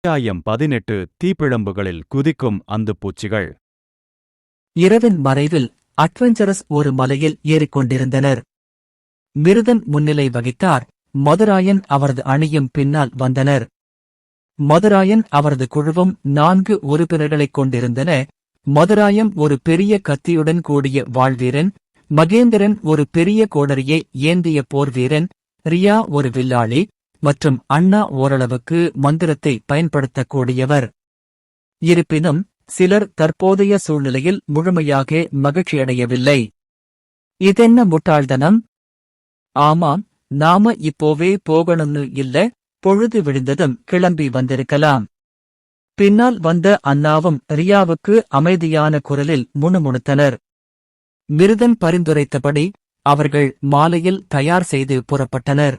அத்தியாயம் 18 தீப்பிழம்புகளில் குதிக்கும் அந்துப்பூச்சிகள். இரவின் மறைவில் அட்வென்ச்சரஸ் ஒரு மலையில் ஏறிக்கொண்டிருந்தனர். மிருதன் முன்னிலை வகித்தார். மதுராயன் அவரது அணியும் பின்னால் வந்தனர். மதுராயன் அவரது குழுவும் 4 உறுப்பினர்களைக் கொண்டிருந்தன. மதுராயம் ஒரு பெரிய கத்தியுடன் கூடிய வாழ்வீரன், மகேந்திரன் ஒரு பெரிய கோடரியை ஏந்திய போர்வீரன், ரியா ஒரு வில்லாளி மற்றும் அண்ணா ஓரளவுக்கு மந்திரத்தை பயன்படுத்தக்கூடியவர். இருப்பினும் சிலர் தற்போதைய சூழ்நிலையில் முழுமையாக மகிழ்ச்சியடையவில்லை. இதென்ன முட்டாள்தனம்? ஆமாம், நாம இப்போவே போகணும்னு இல்ல, பொழுது விழுந்ததும் கிளம்பி வந்திருக்கலாம். பின்னால் வந்த அண்ணாவும் ரியாவுக்கு அமைதியான குரலில் முணுமுணுத்தனர். மிருதன் பரிந்துரைத்தபடி அவர்கள் மாலையில் தயார் செய்து புறப்பட்டனர்.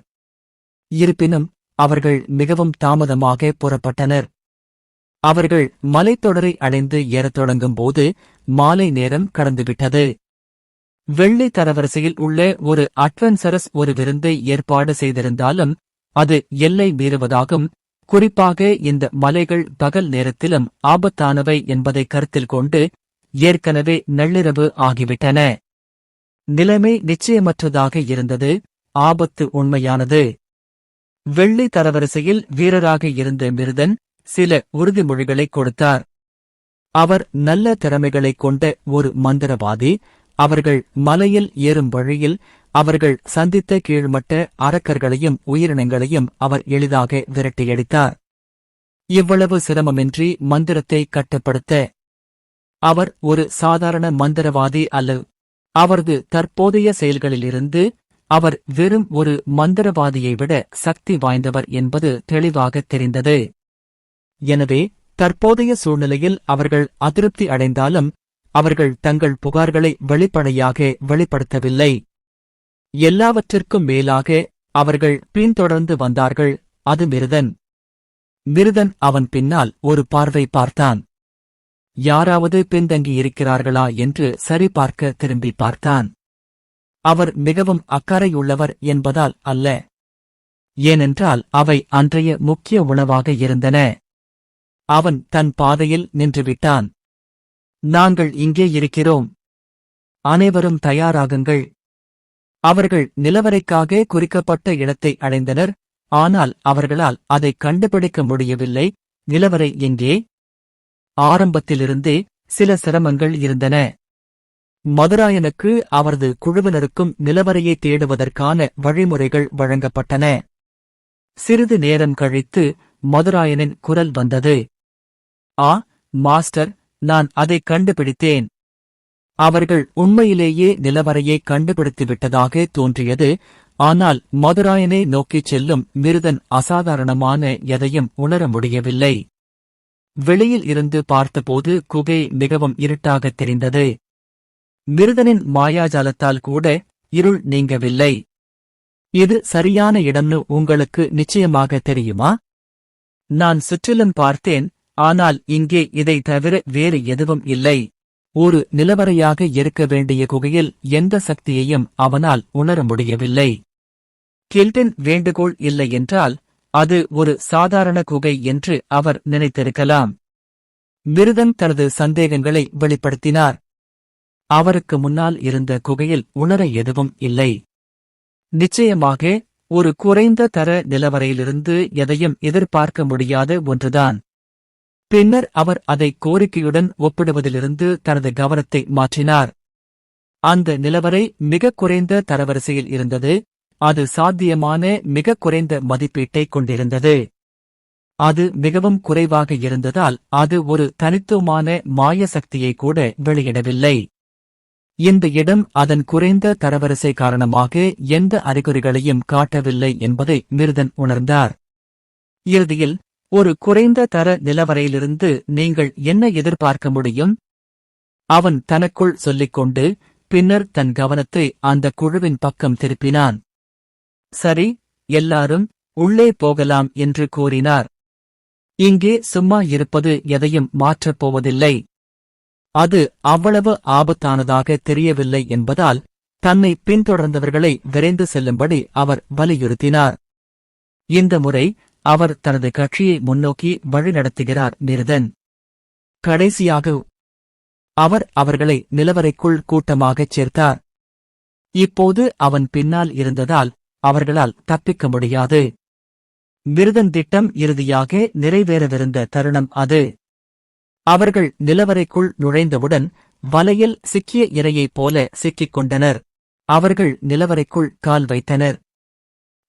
இருப்பினும் அவர்கள் மிகவும் தாமதமாக புறப்பட்டனர். அவர்கள் மலைத்தொடரை அடைந்து ஏறத் தொடங்கும் போது மாலை நேரம் கடந்துவிட்டது. வெள்ளி தரவரிசையில் உள்ள ஒரு அட்வென்ச்சரஸ் ஒரு விருந்தை ஏற்பாடு செய்திருந்தாலும் அது எல்லை மீறுவதாகும். குறிப்பாக இந்த மலைகள் பகல் நேரத்திலும் ஆபத்தானவை என்பதை கருத்தில் கொண்டு ஏற்கனவே நள்ளிரவு ஆகிவிட்டன. நிலைமை நிச்சயமற்றதாக இருந்தது. ஆபத்து உண்மையானது. வெள்ளி தரவரிசையில் வீரராக இருந்த மிருதன் சில உறுதிமொழிகளை கொடுத்தார். அவர் நல்ல திறமைகளைக் கொண்ட ஒரு மந்திரவாதி. அவர்கள் மலையில் ஏறும் வழியில் அவர்கள் சந்தித்த கீழ்மட்ட அரக்கர்களையும் உயிரினங்களையும் அவர் எளிதாக விரட்டியடித்தார். இவ்வளவு சிரமமின்றி மந்திரத்தை கட்டுப்படுத்த அவர் ஒரு சாதாரண மந்திரவாதி அல்ல. அவரது தற்போதைய செயல்களிலிருந்து அவர் வெறும் ஒரு மந்திரவாதியை விட சக்தி வாய்ந்தவர் என்பது தெளிவாக தெரிந்தது. எனவே தற்போதைய சூழ்நிலையில் அவர்கள் அதிருப்தி அடைந்தாலும் அவர்கள் தங்கள் புகார்களை வெளிப்படையாக வெளிப்படுத்தவில்லை. எல்லாவற்றிற்கும் மேலாக அவர்கள் பின்தொடர்ந்து வந்தார்கள். அது மிருதன். மிருதன் அவன் பின்னால் ஒரு பார்வை பார்த்தான். யாராவது பின்தங்கியிருக்கிறார்களா என்று சரிபார்க்க திரும்பி பார்த்தான். அவர் மிகவும் அக்கறையுள்ளவர் என்பதால் அல்ல. ஏனென்றால் அவை அன்றைய முக்கிய உணவாக இருந்தன. அவன் தன் பாதையில் நின்றுவிட்டான். நாங்கள் இங்கே இருக்கிறோம். அனைவரும் தயாராகுங்கள். அவர்கள் நிலவரைக்காக குறிக்கப்பட்ட இடத்தை அடைந்தனர். ஆனால் அவர்களால் அதை கண்டுபிடிக்க முடியவில்லை. நிலவரை எங்கே? ஆரம்பத்திலிருந்தே சில சிரமங்கள் இருந்தன. மதுராயனுக்கு அவரது குழுவினருக்கும் நிலவரையை தேடுவதற்கான வழிமுறைகள் வழங்கப்பட்டன. சிறிது நேரம் கழித்து மதுராயனின் குரல் வந்தது. ஆ, மாஸ்டர், நான் அதை கண்டுபிடித்தேன். அவர்கள் உண்மையிலேயே நிலவரையை கண்டுபிடித்துவிட்டதாக தோன்றியது. ஆனால் மதுராயனை நோக்கிச் செல்லும் மிருதன் அசாதாரணமான எதையும் உணர முடியவில்லை. வெளியில் இருந்து பார்த்தபோது குகை மிகவும் இருட்டாகத் தெரிந்தது. மிருதனின் மாயாஜாலத்தால் கூட இருள் நீங்கவில்லை. இது சரியான இடம்னு உங்களுக்கு நிச்சயமாக தெரியுமா? நான் சுற்றிலும் பார்த்தேன், ஆனால் இங்கே இதை தவிர வேறு எதுவும் இல்லை. ஒரு நிலவரையாக இருக்க வேண்டிய குகையில் எந்த சக்தியையும் அவனால் உணர முடியவில்லை. கில்டன் வேண்டுகோள் இல்லை என்றால் அது ஒரு சாதாரண குகை என்று அவர் நினைத்திருக்கலாம். மிருதன் தனது சந்தேகங்களை வெளிப்படுத்தினார். அவருக்கு முன்னால் இருந்த குகையில் உணர எதுவும் இல்லை. நிச்சயமாக ஒரு குறைந்த தர நிலவரையிலிருந்து எதையும் எதிர்பார்க்க முடியாத ஒன்றுதான். பின்னர் அவர் அதை கோரிக்கையுடன் ஒப்பிடுவதிலிருந்து தனது கவனத்தை மாற்றினார். அந்த நிலவரை மிக குறைந்த தரவரிசையில் இருந்தது. அது சாத்தியமான மிக குறைந்த மதிப்பீட்டைக் கொண்டிருந்தது. அது மிகவும் குறைவாக இருந்ததால் அது ஒரு தனித்துவமான மாய சக்தியை கூட வெளியிடவில்லை. இந்த இடம் அதன் குறைந்த தரவரிசை காரணமாக எந்த அறிகுறிகளையும் காட்டவில்லை என்பதை மிருதன் உணர்ந்தார். இறுதியில் ஒரு குறைந்த தர நிலவரையிலிருந்து நீங்கள் என்ன எதிர்பார்க்க முடியும்? அவன் தனக்குள் சொல்லிக்கொண்டு பின்னர் தன் கவனத்தை அந்த குழுவின் பக்கம் திருப்பினான். சரி, எல்லாரும் உள்ளே போகலாம் என்று கூறினார். இங்கே சும்மா இருப்பது எதையும் மாற்றப் போவதில்லை. அது அவ்வளவு ஆபத்தானதாக தெரியவில்லை என்பதால் தன்னை பின்தொடர்ந்தவர்களை விரைந்து செல்லும்படி அவர் வலியுறுத்தினார். இந்த முறை அவர் தனது கட்சியை முன்னோக்கி வழிநடத்துகிறார் மிருதன். கடைசியாக அவர் அவர்களை நிலவறைக்குள் கூட்டமாகச் சேர்த்தார். இப்போது அவன் பின்னால் இருந்ததால் அவர்களால் தப்பிக்க முடியாது. மிருதன் திட்டம் இறுதியாக நிறைவேறவிருந்த தருணம் அது. அவர்கள் நிலவறைக்குள் நுழைந்தவுடன் வலையில் சிக்கிய இரையைப் போல சிக்கிக் கொண்டனர். அவர்கள் நிலவறைக்குள் கால் வைத்தனர்.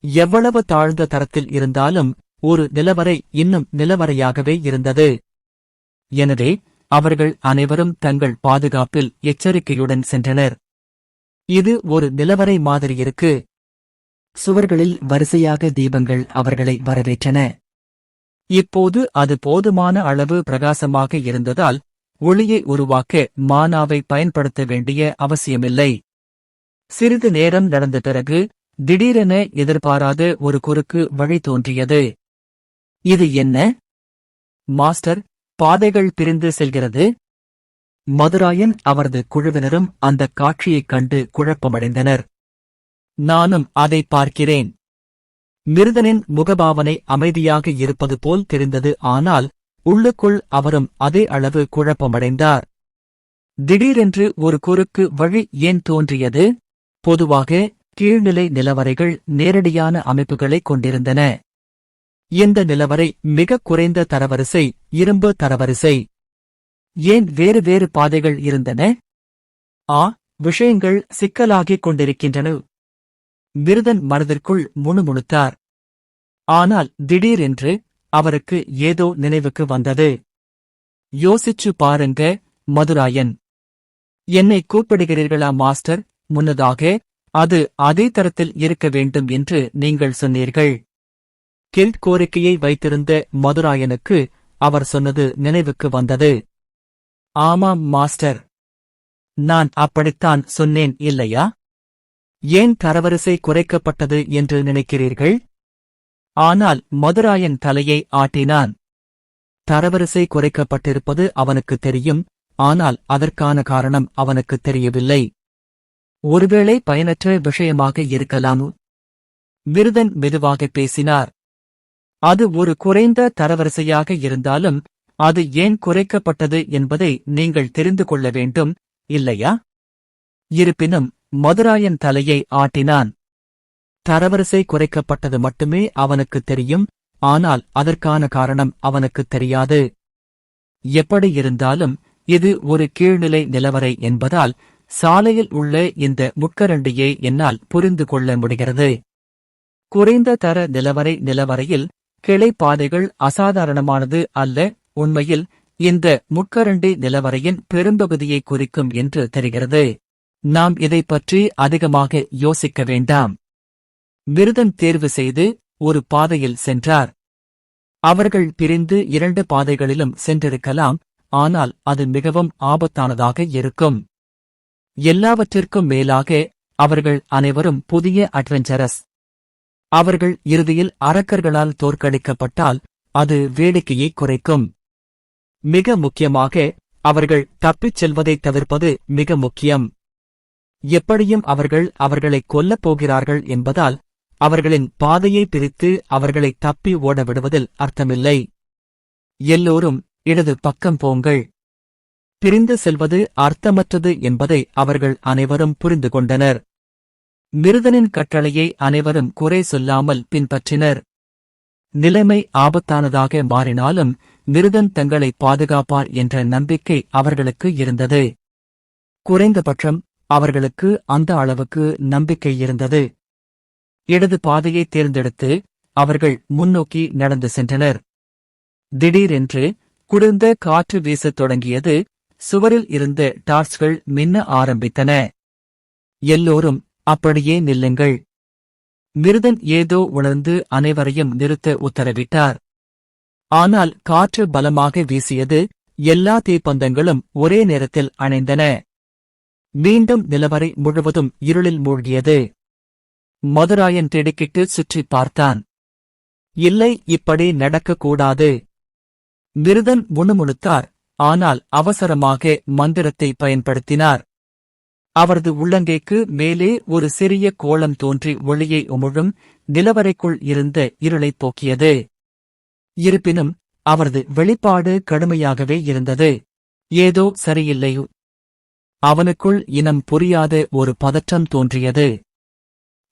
எவ்வளவு தாழ்ந்த தரத்தில் இருந்தாலும் ஒரு நிலவறை இன்னும் நிலவறையாகவே இருந்தது. எனவே அவர்கள் அனைவரும் தங்கள் பாதுகாப்பில் எச்சரிக்கையுடன் சென்றனர். இது ஒரு நிலவறை மாதிரியிருக்கு. சுவர்களில் வரிசையாக தீபங்கள் அவர்களை வரவேற்றன. இப்போது அது போதுமான அளவு பிரகாசமாக இருந்ததால் ஒளியை உருவாக்க மானாவை பயன்படுத்த வேண்டிய அவசியமில்லை. சிறிது நேரம் நடந்த பிறகு திடீரென எதிர்பாராத ஒரு குறுக்கு வழி தோன்றியது. இது என்ன? மாஸ்டர், பாதைகள் பிரிந்து செல்கிறது. மதுராயன் அவரது குழுவினரும் அந்தக் காட்சியைக் கண்டு குழப்பமடைந்தனர். நானும் அதை பார்க்கிறேன். மிருதனின் முகபாவனை அமைதியாக இருப்பது போல் தெரிந்தது. ஆனால் உள்ளுக்குள் அவரும் அதே அளவு குழப்பமடைந்தார். திடீரென்று ஒரு குறுக்கு வழி ஏன் தோன்றியது? பொதுவாக கீழ்நிலை நிலவறைகள் நேரடியான அமைப்புகளைக் கொண்டிருந்தன. இந்த நிலவறை மிகக் குறைந்த தரவரிசை, இரும்பு தரவரிசை. ஏன் வேறு வேறு பாதைகள் இருந்தன? விஷயங்கள் சிக்கலாகிக் கொண்டிருக்கின்றன. மிருதன் மனதிற்குள் முணுமுணுத்தார். ஆனால் திடீரென்று அவருக்கு ஏதோ நினைவுக்கு வந்தது. யோசிச்சு பாருங்க மதுராயன். என்னை கூப்பிடுகிறீர்களா மாஸ்டர்? முன்னதாக அது அதே தரத்தில் இருக்க வேண்டும் என்று நீங்கள் சொன்னீர்கள். கில்ட் கோரிக்கையை வைத்திருந்த மதுராயனுக்கு அவர் சொன்னது நினைவுக்கு வந்தது. ஆமாம் மாஸ்டர், நான் அப்படித்தான் சொன்னேன் இல்லையா? ஏன் தரவரிசை குறைக்கப்பட்டது என்று நினைக்கிறீர்கள்? ஆனால் மதுராயன் தலையை ஆட்டினான். தரவரிசை குறைக்கப்பட்டிருப்பது அவனுக்கு தெரியும். ஆனால் அதற்கான காரணம் அவனுக்கு தெரியவில்லை. ஒருவேளை பயனற்ற விஷயமாக இருக்கலாம். மிருதன் மெதுவாக பேசினார். அது ஒரு குறைந்த தரவரிசையாக இருந்தாலும் அது ஏன் குறைக்கப்பட்டது என்பதை நீங்கள் தெரிந்து கொள்ள வேண்டும், இல்லையா? இருப்பினும் மதுராயன் தலையை ஆட்டினான். தரவரிசை குறைக்கப்பட்டது மட்டுமே அவனுக்குத் தெரியும். ஆனால் அதற்கான காரணம் அவனுக்குத் தெரியாது. எப்படி இருந்தாலும் இது ஒரு கீழ்நிலை நிலவறை என்பதால் சாலையில் உள்ள இந்த முட்கரண்டியை என்னால் புரிந்து கொள்ள முடிகிறது. குறைந்த தர நிலவறையில் கிளை பாதைகள் அசாதாரணமானது அல்ல. உண்மையில் இந்த முட்கரண்டி நிலவறையின் பெரும்பகுதியை குறிக்கும் என்று தெரிகிறது. நாம் இதைப் பற்றி அதிகமாக யோசிக்க வேண்டாம். மிருதன் தேர்வு செய்து ஒரு பாதையில் சென்றார். அவர்கள் பிரிந்து 2 பாதைகளிலும் சென்றிருக்கலாம். ஆனால் அது மிகவும் ஆபத்தானதாக இருக்கும். எல்லாவற்றிற்கும் மேலாக அவர்கள் அனைவரும் புதிய அட்வென்ச்சரஸ். அவர்கள் இறுதியில் அரக்கர்களால் தோற்கடிக்கப்பட்டால் அது வேடிக்கையை குறைக்கும். மிக முக்கியமாக அவர்கள் தப்பிச் செல்வதைத் தவிர்ப்பது மிக முக்கியம். எப்படியும் அவர்கள் அவர்களைக் கொல்லப் போகிறார்கள் என்பதால் அவர்களின் பாதையை பிரித்து அவர்களை தப்பி ஓட விடுவதில் அர்த்தமில்லை. எல்லோரும் இடது பக்கம் போங்கள். பிரிந்து செல்வது அர்த்தமற்றது என்பதை அவர்கள் அனைவரும் புரிந்து கொண்டனர். மிருதனின் கட்டளையை அனைவரும் குறை சொல்லாமல் பின்பற்றினர். நிலைமை ஆபத்தானதாக மாறினாலும் மிருதன் தங்களை பாதுகாப்பார் என்ற நம்பிக்கை அவர்களுக்கு இருந்தது. குறைந்தபட்சம் அவர்களுக்கு அந்த அளவுக்கு நம்பிக்கை இருந்தது. இடது பாதையை தேர்ந்தெடுத்து அவர்கள் முன்னோக்கி நடந்து சென்றனர். திடீரென்று குளிர்ந்த காற்று வீசத் தொடங்கியது. சுவரில் இருந்த டார்ச்கள் மின்ன ஆரம்பித்தன. எல்லோரும் அப்படியே நில்லுங்கள். மிருதன் ஏதோ உணர்ந்து அனைவரையும் நிறுத்த உத்தரவிட்டார். ஆனால் காற்று பலமாக வீசியது. எல்லா தீப்பந்தங்களும் ஒரே நேரத்தில் அணைந்தன. மீண்டும் நிலவறை முழுவதும் இருளில் மூழ்கியது. மதுராயன் திடுக்கிட்டு சுற்றி பார்த்தான். இல்லை, இப்படி நடக்கக்கூடாது. மிருதன் முணுமுணுத்தார். ஆனால் அவசரமாக மந்திரத்தை பயன்படுத்தினார். அவரது உள்ளங்கைக்கு மேலே ஒரு சிறிய கோளம் தோன்றி ஒளியை உமிழும் நிலவறைக்குள் இருந்த இருளைப் போக்கியது. இருப்பினும் அவரது வெளிப்பாடு கடுமையாகவே இருந்தது. ஏதோ சரியில்லையோ. அவனுக்குள் இனம் புரியாத ஒரு பதற்றம் தோன்றியது.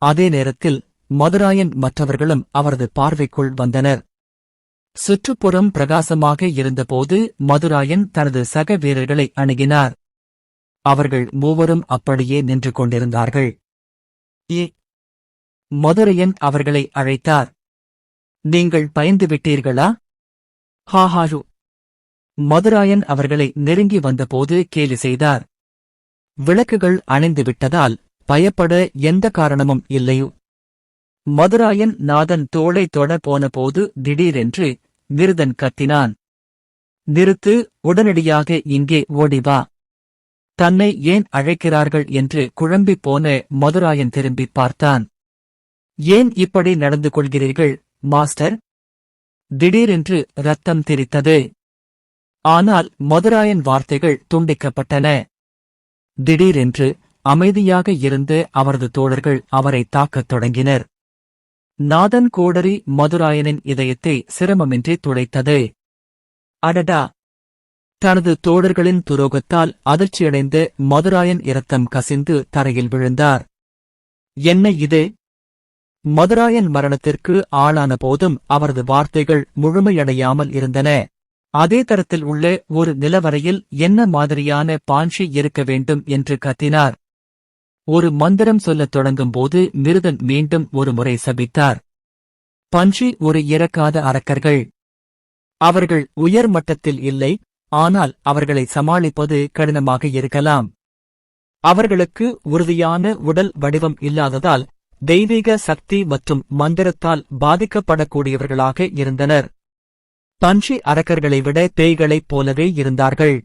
அதே நேரத்தில் மதுராயன் மற்றவர்களும் அவரது பார்வைக்குள் வந்தனர். சுற்றுப்புறம் பிரகாசமாக இருந்தபோது மதுராயன் தனது சக வீரர்களை அணுகினார். அவர்கள் மூவரும் அப்படியே நின்று கொண்டிருந்தார்கள். மதுரையன் அவர்களை அழைத்தார். நீங்கள் பயந்து விட்டீர்களா? ஹாஹாரு. மதுராயன் அவர்களை நெருங்கி வந்தபோது கேலி செய்தார். விளக்குகள் அணைந்து விட்டதால் பயப்பட எந்த காரணமும் இல்லையோ. மதுராயன் நாதன் தோளை தொட போனபோது திடீரென்று விருதன் கத்தினான். நிறுத்து, உடனடியாக இங்கே ஓடிவா. தன்னை ஏன் அழைக்கிறார்கள் என்று குழம்பிப் போன மதுராயன் திரும்பி பார்த்தான். ஏன் இப்படி நடந்து கொள்கிறீர்கள், மாஸ்டர்? திடீரென்று ரத்தம் தெரித்தது. ஆனால் மதுராயன் வார்த்தைகள் துண்டிக்கப்பட்டன. திடீரென்று அமைதியாக இருந்த அவரது தோழர்கள் அவரை தாக்கத் தொடங்கினர். நாதன் கோடரி மதுராயனின் இதயத்தை சிரமமின்றி துளைத்தது. அடடா! தனது தோழர்களின் துரோகத்தால் அதிர்ச்சியடைந்த மதுராயன் இரத்தம் கசிந்து தரையில் விழுந்தார். என்ன இது? மதுராயன் மரணத்திற்கு ஆளான போதும் அவரது வார்த்தைகள் முழுமையடையாமல் இருந்தன. அதே தரத்தில் உள்ள ஒரு நிலவரையில் என்ன மாதிரியான பான்ஷி இருக்க வேண்டும் என்று கத்தினார். ஒரு மந்திரம் சொல்லத் தொடங்கும்போது மிருதன் மீண்டும் ஒரு முறை சபித்தார். பன்ஷி ஒரு இறக்காத அரக்கர்கள். அவர்கள் உயர் மட்டத்தில் இல்லை, ஆனால் அவர்களை சமாளிப்பது கடினமாக இருக்கலாம். அவர்களுக்கு உறுதியான உடல் வடிவம் இல்லாததால் தெய்வீக சக்தி மற்றும் மந்திரத்தால் பாதிக்கப்படக்கூடியவர்களாக இருந்தனர். பன்ஷி அரக்கர்களை விட பேய்களைப் போலவே இருந்தார்கள்.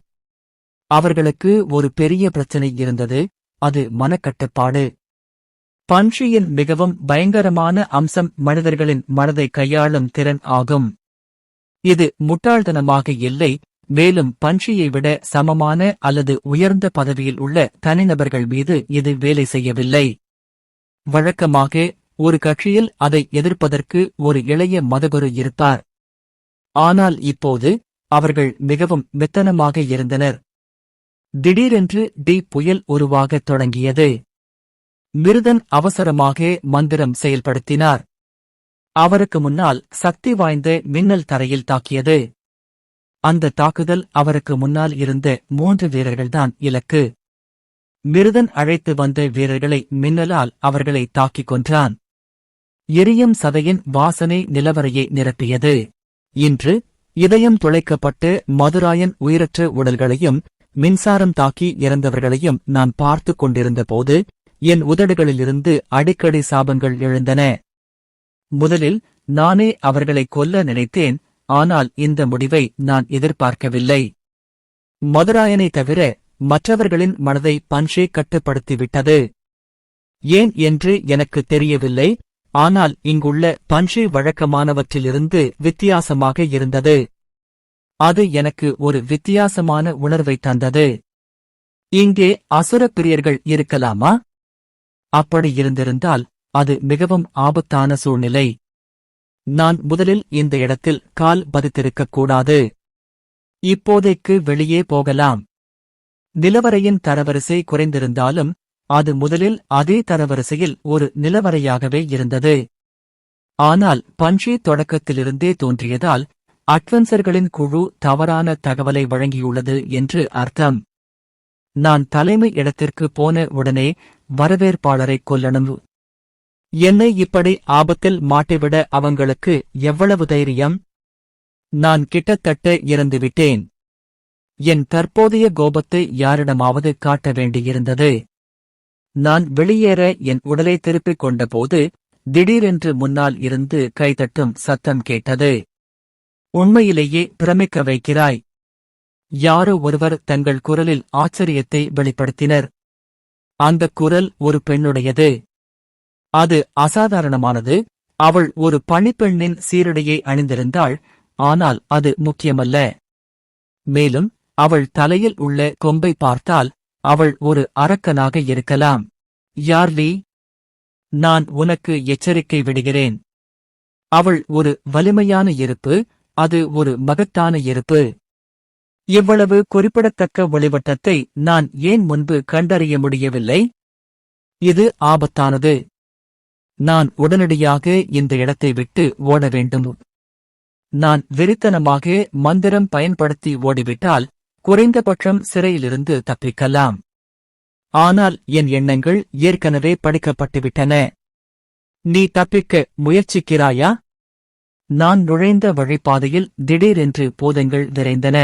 அவர்களுக்கு ஒரு பெரிய பிரச்சனை இருந்தது, அது மனக்கட்டுப்பாடு. பன்ஷியின் மிகவும் பயங்கரமான அம்சம் மனிதர்களின் மனதை கையாளும் திறன் ஆகும். இது முட்டாள்தனமாக இல்லை, மேலும் பன்ஷியை விட சமமான அல்லது உயர்ந்த பதவியில் உள்ள தனிநபர்கள் மீது இது வேலை செய்யவில்லை. வழக்கமாக ஒரு கட்சியில் அதை எதிர்ப்பதற்கு ஒரு இளைய மதகுரு இருப்பார். ஆனால் இப்போது அவர்கள் மிகவும் மெத்தனமாக இருந்தனர். திடீரென்று புயல் உருவாகத் தொடங்கியது. மிருதன் அவசரமாக மந்திரம் செயல்படுத்தினார். அவருக்கு முன்னால் சக்தி வாய்ந்த மின்னல் தரையில் தாக்கியது. அந்த தாக்குதல் அவருக்கு முன்னால் இருந்த 3 வீரர்கள்தான் இலக்கு. மிருதன் அழைத்து வந்த வீரர்களை மின்னலால் அவர்களை தாக்கிக் கொன்றான். எரியும் சதையின் வாசனை நிலவரையை நிரப்பியது. இன்று இதயம் துளைக்கப்பட்டு மதுராயன் உயிரற்ற உடல்களையும் மின்சாரம் தாக்கி இறந்தவர்களையும் நான் பார்த்துக் கொண்டிருந்தபோது என் உதடுகளிலிருந்து அடிக்கடி சாபங்கள் எழுந்தன. முதலில் நானே அவர்களை கொல்ல நினைத்தேன், ஆனால் இந்த முடிவை நான் எதிர்பார்க்கவில்லை. மதுராயனை தவிர மற்றவர்களின் மனதை பன்ஷி கட்டுப்படுத்திவிட்டது. ஏன் என்று எனக்கு தெரியவில்லை, ஆனால் இங்குள்ள பன்ஷி வழக்கமானவற்றிலிருந்து வித்தியாசமாக இருந்தது. அது எனக்கு ஒரு வித்தியாசமான உணர்வை தந்தது. இங்கே அசுரப் பிரியர்கள் இருக்கலாமா? அப்படி இருந்திருந்தால் அது மிகவும் ஆபத்தான சூழ்நிலை. நான் முதலில் இந்த இடத்தில் கால் பதித்திருக்கக் கூடாது. இப்போதைக்கு வெளியே போகலாம். நிலவரையின் தரவரிசை குறைந்திருந்தாலும் அது முதலில் அதே தரவரிசையில் ஒரு நிலவரையாகவே இருந்தது. ஆனால் பன்ஷி தொடக்கத்திலிருந்தே தோன்றியதால் அட்வென்சர்களின் குழு தவறான தகவலை வழங்கியுள்ளது என்று அர்த்தம். நான் தலைமை இடத்திற்கு போன உடனே வரவேற்பாளரை கொல்லணும். என்னை இப்படி ஆபத்தில் மாட்டிவிட அவங்களுக்கு எவ்வளவு தைரியம்? நான் கிட்டத்தட்ட இறந்துவிட்டேன். என் தற்போதைய கோபத்தை யாரிடமாவது காட்ட வேண்டியிருந்தது. நான் வெளியேற என் உடலை திருப்பிக் கொண்டபோது திடீரென்று முன்னால் இருந்து கைதட்டும் சத்தம் கேட்டது. உண்மையிலேயே பிரமிக்க வைக்கிறாய். யாரோ ஒருவர் தங்கள் குரலில் ஆச்சரியத்தை வெளிப்படுத்தினர். அந்தக் குரல் ஒரு பெண்ணுடையது. அது அசாதாரணமானது. அவள் ஒரு பணிப்பெண்ணின் சீருடையை அணிந்திருந்தாள், ஆனால் அது முக்கியமல்ல. மேலும் அவள் தலையில் உள்ள கொம்பை பார்த்தால் அவள் ஒரு அரக்கனாக இருக்கலாம். யார்லி, நான் உனக்கு எச்சரிக்கை விடுகிறேன். அவள் ஒரு வலிமையான இருப்பு, அது ஒரு மகத்தான இருப்பு. இவ்வளவு குறிப்பிடத்தக்க ஒளிவட்டத்தை நான் ஏன் முன்பு கண்டறிய முடியவில்லை? இது ஆபத்தானது. நான் உடனடியாக இந்த இடத்தை விட்டு ஓட வேண்டும். நான் வெறித்தனமாக மந்திரம் பயன்படுத்தி ஓடிவிட்டால் குறைந்தபட்சம் சிறையிலிருந்து தப்பிக்கலாம். ஆனால் என் எண்ணங்கள் ஏற்கனவே படிக்கப்பட்டுவிட்டன. நீ தப்பிக்க முயற்சிக்கிறாயா? நான் நுழைந்த வழிப்பாதையில் திடீரென்று பூதங்கள் விரைந்தன.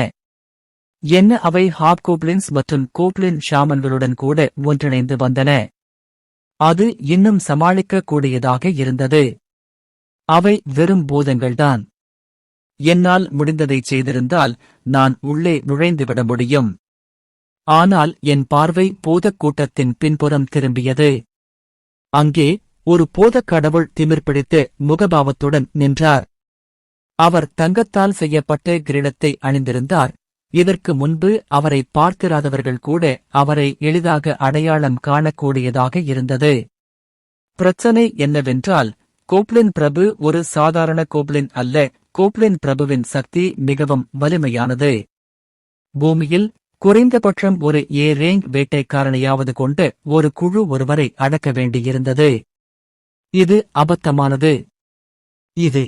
என்ன அவை ஹாப்கோப்ளின்ஸ் மற்றும் கோப்ளின் ஷாமன்களுடன் கூட ஒன்றிணைந்து வந்தன. அது இன்னும் சமாளிக்க கூடியதாக இருந்தது. அவை வெறும் பூதங்கள்தான். என்னால் முடிந்ததைச் செய்திருந்தால் நான் உள்ளே நுழைந்துவிட முடியும். ஆனால் என் பார்வை பூதக் கூட்டத்தின் பின்புறம் திரும்பியது. அங்கே ஒரு பூதக் கடவுள் திமிர் பிடித்த முகபாவத்துடன் நின்றார். அவர் தங்கத்தால் செய்யப்பட்ட கிரீடத்தை அணிந்திருந்தார். இதற்கு முன்பு அவரை பார்த்திராதவர்கள் கூட அவரை எளிதாக அடையாளம் காணக்கூடியதாக இருந்தது. பிரச்சனை என்னவென்றால், கோப்ளின் பிரபு ஒரு சாதாரண கோப்ளின் அல்ல. கோப்ளின் பிரபுவின் சக்தி மிகவும் வலிமையானது. பூமியில் குறைந்தபட்சம் ஒரு ரேங்க் வேட்டைக்காரனையாவது கொண்டு ஒரு குழு ஒருவரை அடக்க வேண்டியிருந்தது. இது அபத்தமானது. இது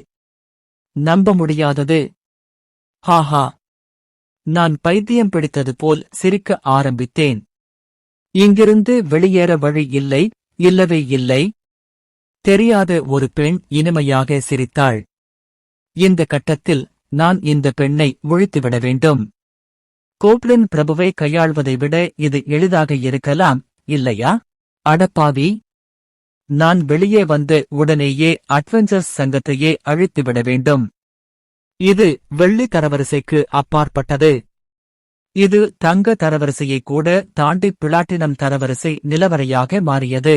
நம்ப முடியாதது. ஹாஹா! நான் பைத்தியம் பிடித்தது போல் சிரிக்க ஆரம்பித்தேன். இங்கிருந்து வெளியேற வழி இல்லை, இல்லவே இல்லை. தெரியாத ஒரு பெண் இனிமையாக சிரித்தாள். இந்த கட்டத்தில் நான் இந்த பெண்ணை ஒழித்துவிட வேண்டும். கோப்ளின் பிரபுவை கையாள்வதை விட இது எளிதாக இருக்கலாம், இல்லையா? அடப்பாவி! நான் வெளியே வந்த உடனேயே அட்வென்ச்சர்ஸ் சங்கத்தையே அழித்துவிட வேண்டும். இது வெள்ளி தரவரிசைக்கு அப்பாற்பட்டது. இது தங்க தரவரிசையை கூட தாண்டி பிளாட்டினம் தரவரிசை நிலவரையாக மாறியது.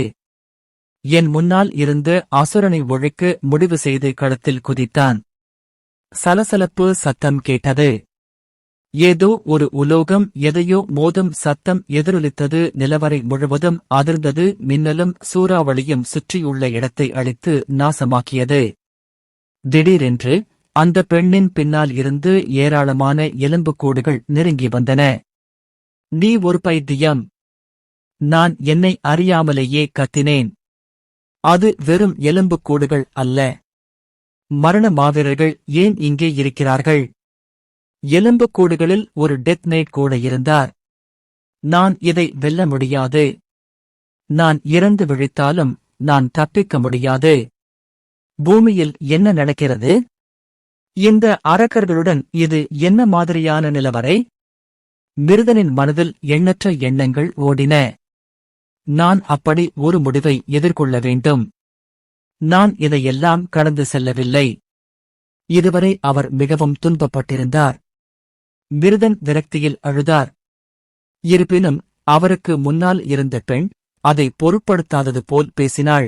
என் முன்னால் இருந்து அசுரனை ஒழிக்க முடிவு செய்து களத்தில் குதித்தான். சலசலப்பு சத்தம் கேட்டது. ஏதோ ஒரு உலோகம் எதையோ மோதும் சத்தம் எதிரொலித்தது. நிலவரை முழுவதும் அதிர்ந்தது. மின்னலும் சூறாவளியும் சுற்றியுள்ள இடத்தை அழித்து நாசமாக்கியது. திடீரென்று அந்த பெண்ணின் பின்னால் இருந்து ஏராளமான எலும்புக்கூடுகள் நெருங்கி வந்தன. நீ ஒரு பைத்தியம்! நான் என்னை அறியாமலேயே கத்தினேன். அது வெறும் எலும்புக்கூடுகள் அல்ல. மரண மாவீரர்கள் ஏன் இங்கே இருக்கிறார்கள்? எலும்புக்கூடுகளில் ஒரு டெத் நைட் கூட இருந்தார். நான் இதை வெல்ல முடியாது. நான் இறந்து விழித்தாலும் நான் தப்பிக்க முடியாது. பூமியில் என்ன நடக்கிறது? இந்த அரக்கர்களுடன் இது என்ன மாதிரியான நிலவரை? மிருதனின் மனதில் எண்ணற்ற எண்ணங்கள் ஓடின. நான் அப்படி ஒரு முடிவை எதிர்கொள்ள வேண்டும். நான் இதையெல்லாம் கடந்து செல்லவில்லை. இதுவரை அவர் மிகவும் துன்பப்பட்டிருந்தார். மிருதன் விரக்தியில் அழுதார். இருப்பினும் அவருக்கு முன்னால் இருந்த பெண் அதை பொருட்படுத்தாதது போல் பேசினாள்.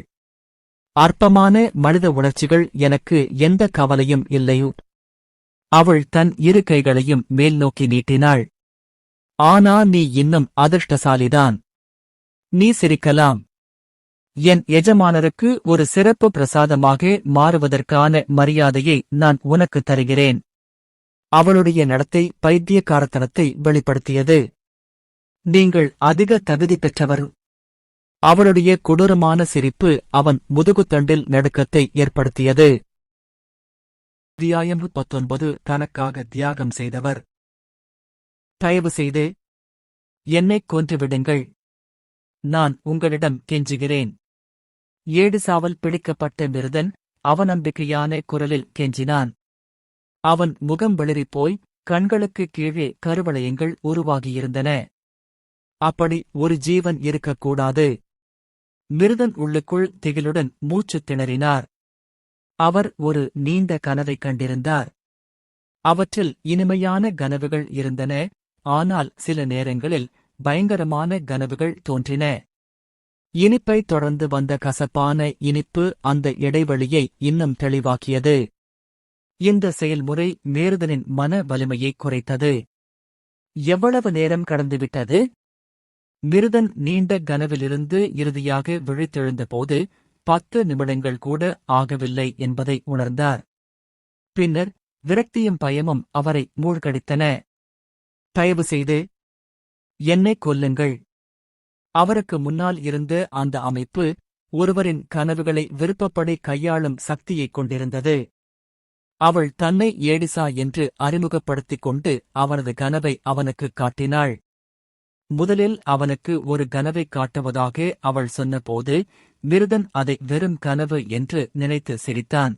அற்பமான மனித உணர்ச்சிகள் எனக்கு எந்த கவலையும் இல்லையோ. அவள் தன் இரு கைகளையும் மேல் நோக்கி நீட்டினாள். ஆனா நீ இன்னும் அதிர்ஷ்டசாலிதான். நீ சிரிக்கலாம். என் எஜமானருக்கு ஒரு சிறப்பு பிரசாதமாக மாறுவதற்கான மரியாதையை நான் உனக்கு தருகிறேன். அவளுடைய நடத்தை பைத்தியக்காரத்தனத்தை வெளிப்படுத்தியது. நீங்கள் அதிக தகுதி பெற்றவர். அவளுடைய கொடூரமான சிரிப்பு அவன் முதுகுத்தண்டில் நடுக்கத்தை ஏற்படுத்தியது. அத்தியாயம் 19 தனக்காக தியாகம் செய்தவர். தயவு செய்து என்னைக் கொன்றுவிடுங்கள். நான் உங்களிடம் கெஞ்சுகிறேன். ஏடுசாவல் பிடிக்கப்பட்ட மிருதன் அவநம்பிக்கையான குரலில் கெஞ்சினான். அவன் முகம் வெளிறிப்போய் கண்களுக்கு கீழே கருவளையங்கள் உருவாகியிருந்தன. அப்படி ஒரு ஜீவன் இருக்கக்கூடாது. மிருதன் உள்ளுக்குள் திகிலுடன் மூச்சுத் திணறினார். அவர் ஒரு நீண்ட கனவைக் கண்டிருந்தார். அவற்றில் இனிமையான கனவுகள் இருந்தன, ஆனால் சில நேரங்களில் பயங்கரமான கனவுகள் தோன்றின. இனிப்பைத் தொடர்ந்து வந்த கசப்பான இனிப்பு அந்த இடைவெளியை இன்னும் தெளிவாக்கியது. இந்த செயல்முறை மிருதனின் மன வலிமையைக் குறைத்தது. எவ்வளவு நேரம் கடந்துவிட்டது? மிருதன் நீண்ட கனவிலிருந்து இறுதியாக விழித்தெழுந்தபோது 10 நிமிடங்கள் கூட ஆகவில்லை என்பதை உணர்ந்தார். பின்னர் விரக்தியும் பயமும் அவரை மூழ்கடித்தன. தயவு செய்து என்னை கொல்லுங்கள். அவருக்கு முன்னால் இருந்த அந்த அமைப்பு ஒருவரின் கனவுகளை விருப்பப்படி கையாளும் சக்தியைக் கொண்டிருந்தது. அவள் தன்னை ஏடிசா என்று அறிமுகப்படுத்திக் கொண்டு அவனது கனவை அவனுக்குக் காட்டினாள். முதலில் அவனுக்கு ஒரு கனவைக் காட்டுவதாக அவள் சொன்னபோது மிருதன் அதை வெறும் கனவு என்று நினைத்து சிரித்தான்.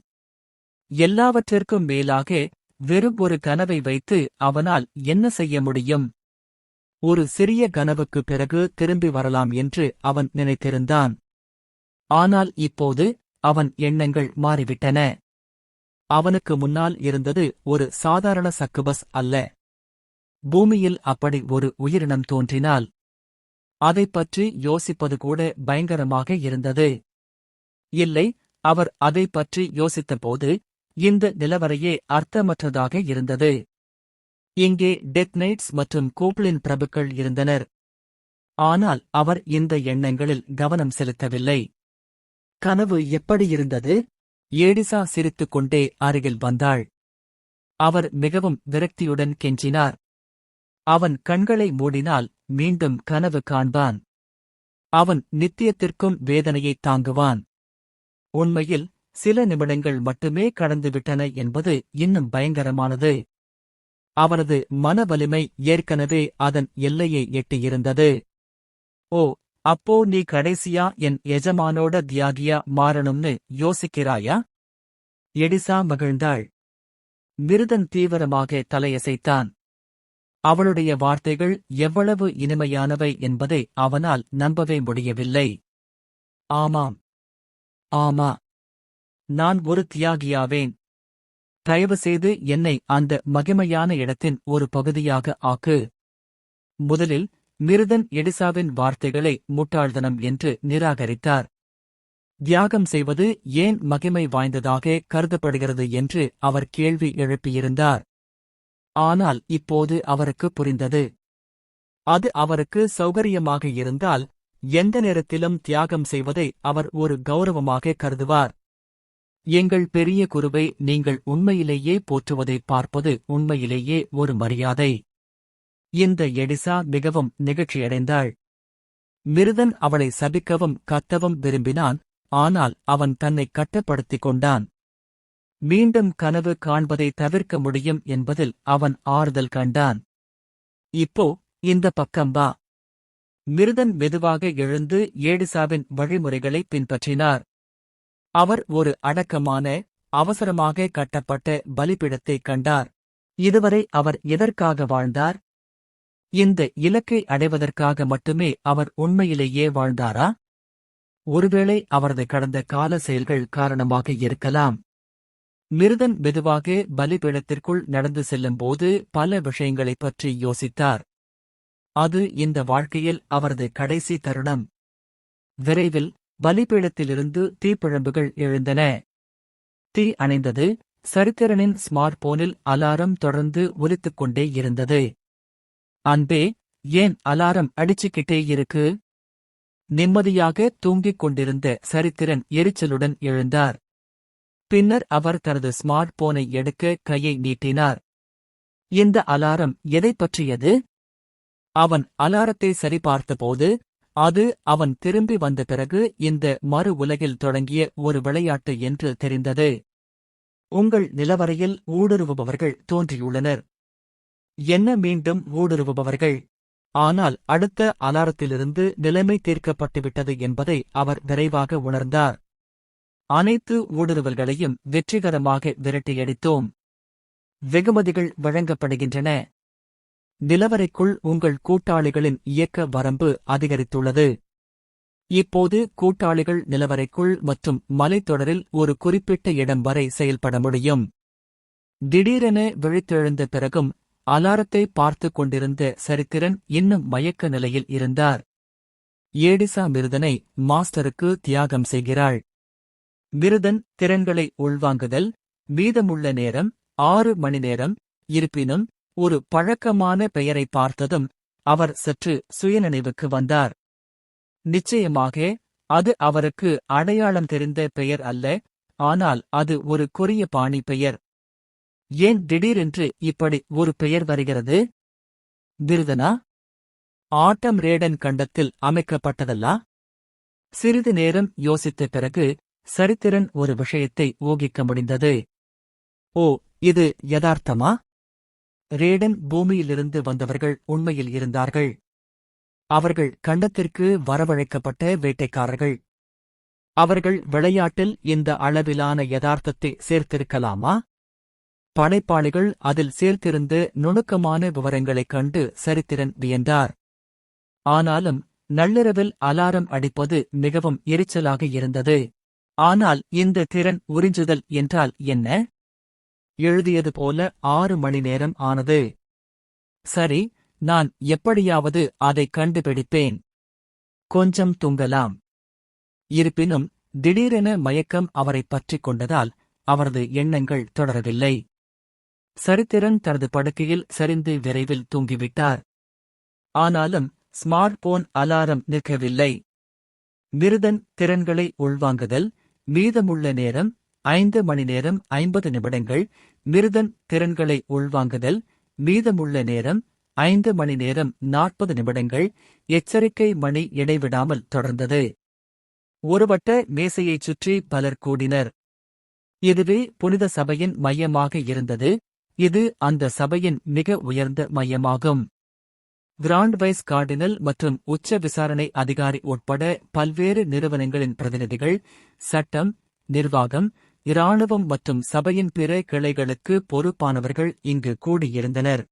எல்லாவற்றிற்கும் மேலாக வெறும் ஒரு கனவை வைத்து அவனால் என்ன செய்ய முடியும்? ஒரு சிறிய கனவுக்குப் பிறகு திரும்பி வரலாம் என்று அவன் நினைத்திருந்தான். ஆனால் இப்போது அவன் எண்ணங்கள் மாறிவிட்டன. அவனுக்கு முன்னால் இருந்தது ஒரு சாதாரண சக்குபஸ் அல்ல. பூமியில் அப்படி ஒரு உயிரினம் தோன்றினால் அதைப் பற்றி யோசிப்பது கூட பயங்கரமாக இருந்தது. இல்லை, அவர் அதைப் பற்றி யோசித்தபோது இந்த நிலவரையே அர்த்தமற்றதாக இருந்தது. இங்கே டெத் நைட்ஸ் மற்றும் கோப்ளின் பிரபுக்கள் இருந்தனர். ஆனால் அவர் இந்த எண்ணங்களில் கவனம் செலுத்தவில்லை. கனவு எப்படி இருந்தது? ஏடிசா சிரித்துக் கொண்டே அருகில் வந்தாள். அவர் மிகவும் விரக்தியுடன் கெஞ்சினார். அவன் கண்களை மூடினால் மீண்டும் கனவு காண்பான். அவன் நித்தியத்திற்கும் வேதனையைத் தாங்குவான். உண்மையில் சில நிமிடங்கள் மட்டுமே கடந்துவிட்டன என்பது இன்னும் பயங்கரமானது. அவனது மன வலிமை ஏற்கனவே அதன் எல்லையை எட்டியிருந்தது. ஓ, அப்போ நீ கடைசியா என் எஜமானோட தியாகியா மாறணும்னு யோசிக்கிறாயா? எடிசா மகிழ்ந்தாள். மிருதன் தீவிரமாக தலையசைத்தான். அவளுடைய வார்த்தைகள் எவ்வளவு இனிமையானவை என்பதை அவனால் நம்பவே முடியவில்லை. ஆமாம், ஆமா, நான் ஒரு தியாகியாவேன். தயவுசெய்து என்னை அந்த மகிமையான இடத்தின் ஒரு பகுதியாக ஆக்கு. முதலில் மிருதன் எடிசாவின் வார்த்தைகளை முட்டாள்தனம் என்று நிராகரித்தார். தியாகம் செய்வது ஏன் மகிமை வாய்ந்ததாக கருதப்படுகிறது என்று அவர் கேள்வி எழுப்பியிருந்தார். ஆனால் இப்போது அவருக்கு புரிந்தது. அது அவருக்கு சௌகரியமாக இருந்தால் எந்த நேரத்திலும் தியாகம் செய்வதை அவர் ஒரு கௌரவமாக கருதுவார். எங்கள் பெரிய குருவை நீங்கள் உண்மையிலேயே போற்றுவதைப் பார்ப்பது உண்மையிலேயே ஒரு மரியாதை. இந்த எடிசா மிகவும் நெகிழ்ச்சியடைந்தாள். மிருதன் அவளை சபிக்கவும் கத்தவும் விரும்பினான். ஆனால் அவன் தன்னை கட்டுப்படுத்திக் கொண்டான். மீண்டும் கனவு காண்பதை தவிர்க்க முடியும் என்பதில் அவன் ஆறுதல் கண்டான். இப்போ இந்த பக்கம் வா. மிருதன் மெதுவாக எழுந்து ஏடிசாவின் வழிமுறைகளை பின்பற்றினார். அவர் ஒரு அடக்கமான, அவசரமாக கட்டப்பட்ட பலிபீடத்தைக் கண்டார். இதுவரை அவர் எதற்காக வாழ்ந்தார்? இந்த இலக்கை அடைவதற்காக மட்டுமே அவர் உண்மையிலேயே வாழ்ந்தாரா? ஒருவேளை அவரது கடந்த கால செயல்கள் காரணமாக இருக்கலாம். மிருதன் மெதுவாக பலிபீடத்திற்குள் நடந்து செல்லும்போது பல விஷயங்களைப் பற்றி யோசித்தார். அது இந்த வாழ்க்கையில் அவரது கடைசி தருணம். விரைவில் பலிபீடத்திலிருந்து தீப்பிழம்புகள் எழுந்தன. தீ அணைந்தது. சரித்திரனின் ஸ்மார்ட் போனில் அலாரம் தொடர்ந்து ஒலித்துக் கொண்டே இருந்தது. அன்பே, ஏன் அலாரம் அடிச்சுக்கிட்டே இருக்கு? நிம்மதியாக தூங்கிக் கொண்டிருந்த சரித்திரன் எரிச்சலுடன் எழுந்தார். பின்னர் அவர் தனது ஸ்மார்ட் போனை எடுக்க கையை நீட்டினார். இந்த அலாரம் எதைப் பற்றியது? அவன் அலாரத்தை சரிபார்த்தபோது அது அவன் திரும்பி வந்த பிறகு இந்த மறு உலகில் தொடங்கிய ஒரு விளையாட்டு என்று தெரிந்தது. உங்கள் நிலவரையில் ஊடுருவுபவர்கள் தோன்றியுள்ளனர். என்ன மீண்டும் ஊடுருவுபவர்கள்? ஆனால் அடுத்த அலாரத்திலிருந்து நிலைமை தீர்க்கப்பட்டுவிட்டது என்பதை அவர் விரைவாக உணர்ந்தார். அனைத்து ஊடுருவல்களையும் வெற்றிகரமாக விரட்டியடித்தோம். வெகுமதிகள் வழங்கப்படுகின்றன. நிலவரைக்குள் உங்கள் கூட்டாளிகளின் இயக்க வரம்பு அதிகரித்துள்ளது. இப்போது கூட்டாளிகள் நிலவரைக்குள் மற்றும் மலைத்தொடரில் ஒரு குறிப்பிட்ட இடம் வரை செயல்பட முடியும். திடீரென விழித்தெழுந்த பிறகும் அலாரத்தை பார்த்துக் கொண்டிருந்த சரித்திரன் இன்னும் மயக்க நிலையில் இருந்தார். ஏடிசா மிருதனை மாஸ்டருக்கு தியாகம் செய்கிறாள். மிருதன் திறன்களை உள்வாங்குதல். மீதமுள்ள நேரம் 6 மணி நேரம். இருப்பினும் ஒரு பழக்கமான பெயரை பார்த்ததும் அவர் சற்று சுயநினைவுக்கு வந்தார். நிச்சயமாக அது அவருக்கு அடையாளம் தெரிந்த பெயர் அல்ல, ஆனால் அது ஒரு கொரிய பாணி பெயர். ஏன் திடீரென்று இப்படி ஒரு பெயர் வருகிறது? விருதனா? ஆட்டம் ரேடன் கண்டத்தில் அமைக்கப்பட்டதல்லா? சிறிது நேரம் யோசித்த பிறகு சரித்திரன் ஒரு விஷயத்தை ஊகிக்க முடிந்தது. ஓ, இது யதார்த்தமா? ரேடன் பூமியிலிருந்து வந்தவர்கள் உண்மையில் இருந்தார்கள். அவர்கள் கண்டத்திற்கு வரவழைக்கப்பட்ட வேட்டைக்காரர்கள். அவர்கள் விளையாட்டில் இந்த அளவிலான யதார்த்தத்தை சேர்த்திருக்கலாமா? படைப்பாளிகள் அதில் சேர்த்திருந்த நுணுக்கமான விவரங்களைக் கண்டு சரித்திரன் வியந்தார். ஆனாலும் நள்ளிரவில் அலாரம் அடிப்பது மிகவும் எரிச்சலாக இருந்தது. ஆனால் இந்த திறன் உறிஞ்சுதல் என்றால் என்ன? எழுதியது போல 6 மணி நேரம் ஆனது. சரி, நான் எப்படியாவது அதை கண்டுபிடிப்பேன். கொஞ்சம் தூங்கலாம். இருப்பினும் திடீரென மயக்கம் அவரைப் பற்றிக் கொண்டதால் அவரது எண்ணங்கள் தொடரவில்லை. சரித்திரன் தனது படுக்கையில் சரிந்து விரைவில் தூங்கிவிட்டார். ஆனாலும் ஸ்மார்ட் போன் அலாரம் நிற்கவில்லை. விருதன் திறன்களை உள்வாங்குதல், மீதமுள்ள நேரம் 5 மணி நேரம் 50 நிமிடங்கள். விருதன் திறன்களை உள்வாங்குதல், மீதமுள்ள நேரம் 5 மணி நேரம் 40 நிமிடங்கள். எச்சரிக்கை மணி இடைவிடாமல் தொடர்ந்தது. ஒருவட்ட மேசையைச் சுற்றி பலர் கூடினர். இதுவே புனித சபையின் மையமாக இருந்தது. இது அந்த சபையின் மிக உயர்ந்த மையமாகும். கிராண்ட் வைஸ் கார்டினல் மற்றும் உச்ச விசாரணை அதிகாரி உட்பட பல்வேறு நிறுவனங்களின் பிரதிநிதிகள், சட்டம், நிர்வாகம், இராணுவம் மற்றும் சபையின் பிற கிளைகளுக்கு பொறுப்பானவர்கள் இங்கு கூடியிருந்தனர்.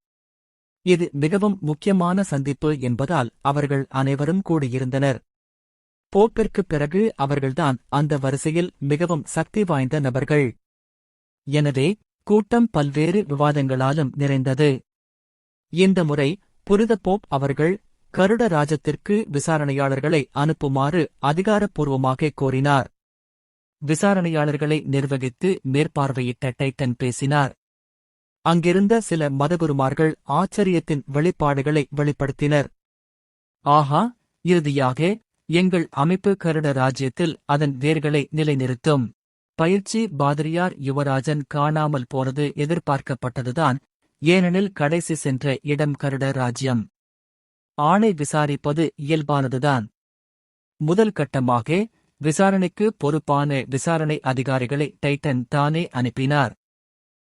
இது மிகவும் முக்கியமான சந்திப்பு என்பதால் அவர்கள் அனைவரும் கூடியிருந்தனர். போப்பிற்குப் பிறகு அவர்கள்தான் அந்த வரிசையில் மிகவும் சக்தி வாய்ந்த நபர்கள். எனவே கூட்டம் பல்வேறு விவாதங்களாலும் நிறைந்தது. இந்த முறை புனித போப் அவர்கள் கருட ராஜ்யத்திற்கு விசாரணையாளர்களை அனுப்புமாறு அதிகாரப்பூர்வமாக கோரினார். விசாரணையாளர்களை நிர்வகித்து மேற்பார்வையிட்ட டைட்டன் பேசினார். அங்கிருந்த சில மதகுருமார்கள் ஆச்சரியத்தின் வெளிப்பாடுகளை வெளிப்படுத்தினர். ஆஹா, இறுதியாக எங்கள் அமைப்பு கருட ராஜ்யத்தில் அதன் வேர்களை நிலைநிறுத்தும். பயிற்சி பாதிரியார் யுவராஜன் காணாமல் போனது எதிர்பார்க்கப்பட்டதுதான், ஏனெனில் கடைசி சென்ற இடம் கருட ராஜ்யம். ஆணை விசாரிப்பது இயல்பானதுதான். முதல் கட்டமாக விசாரணைக்கு பொறுப்பான விசாரணை அதிகாரிகளை டைட்டன் தானே அனுப்பினார்.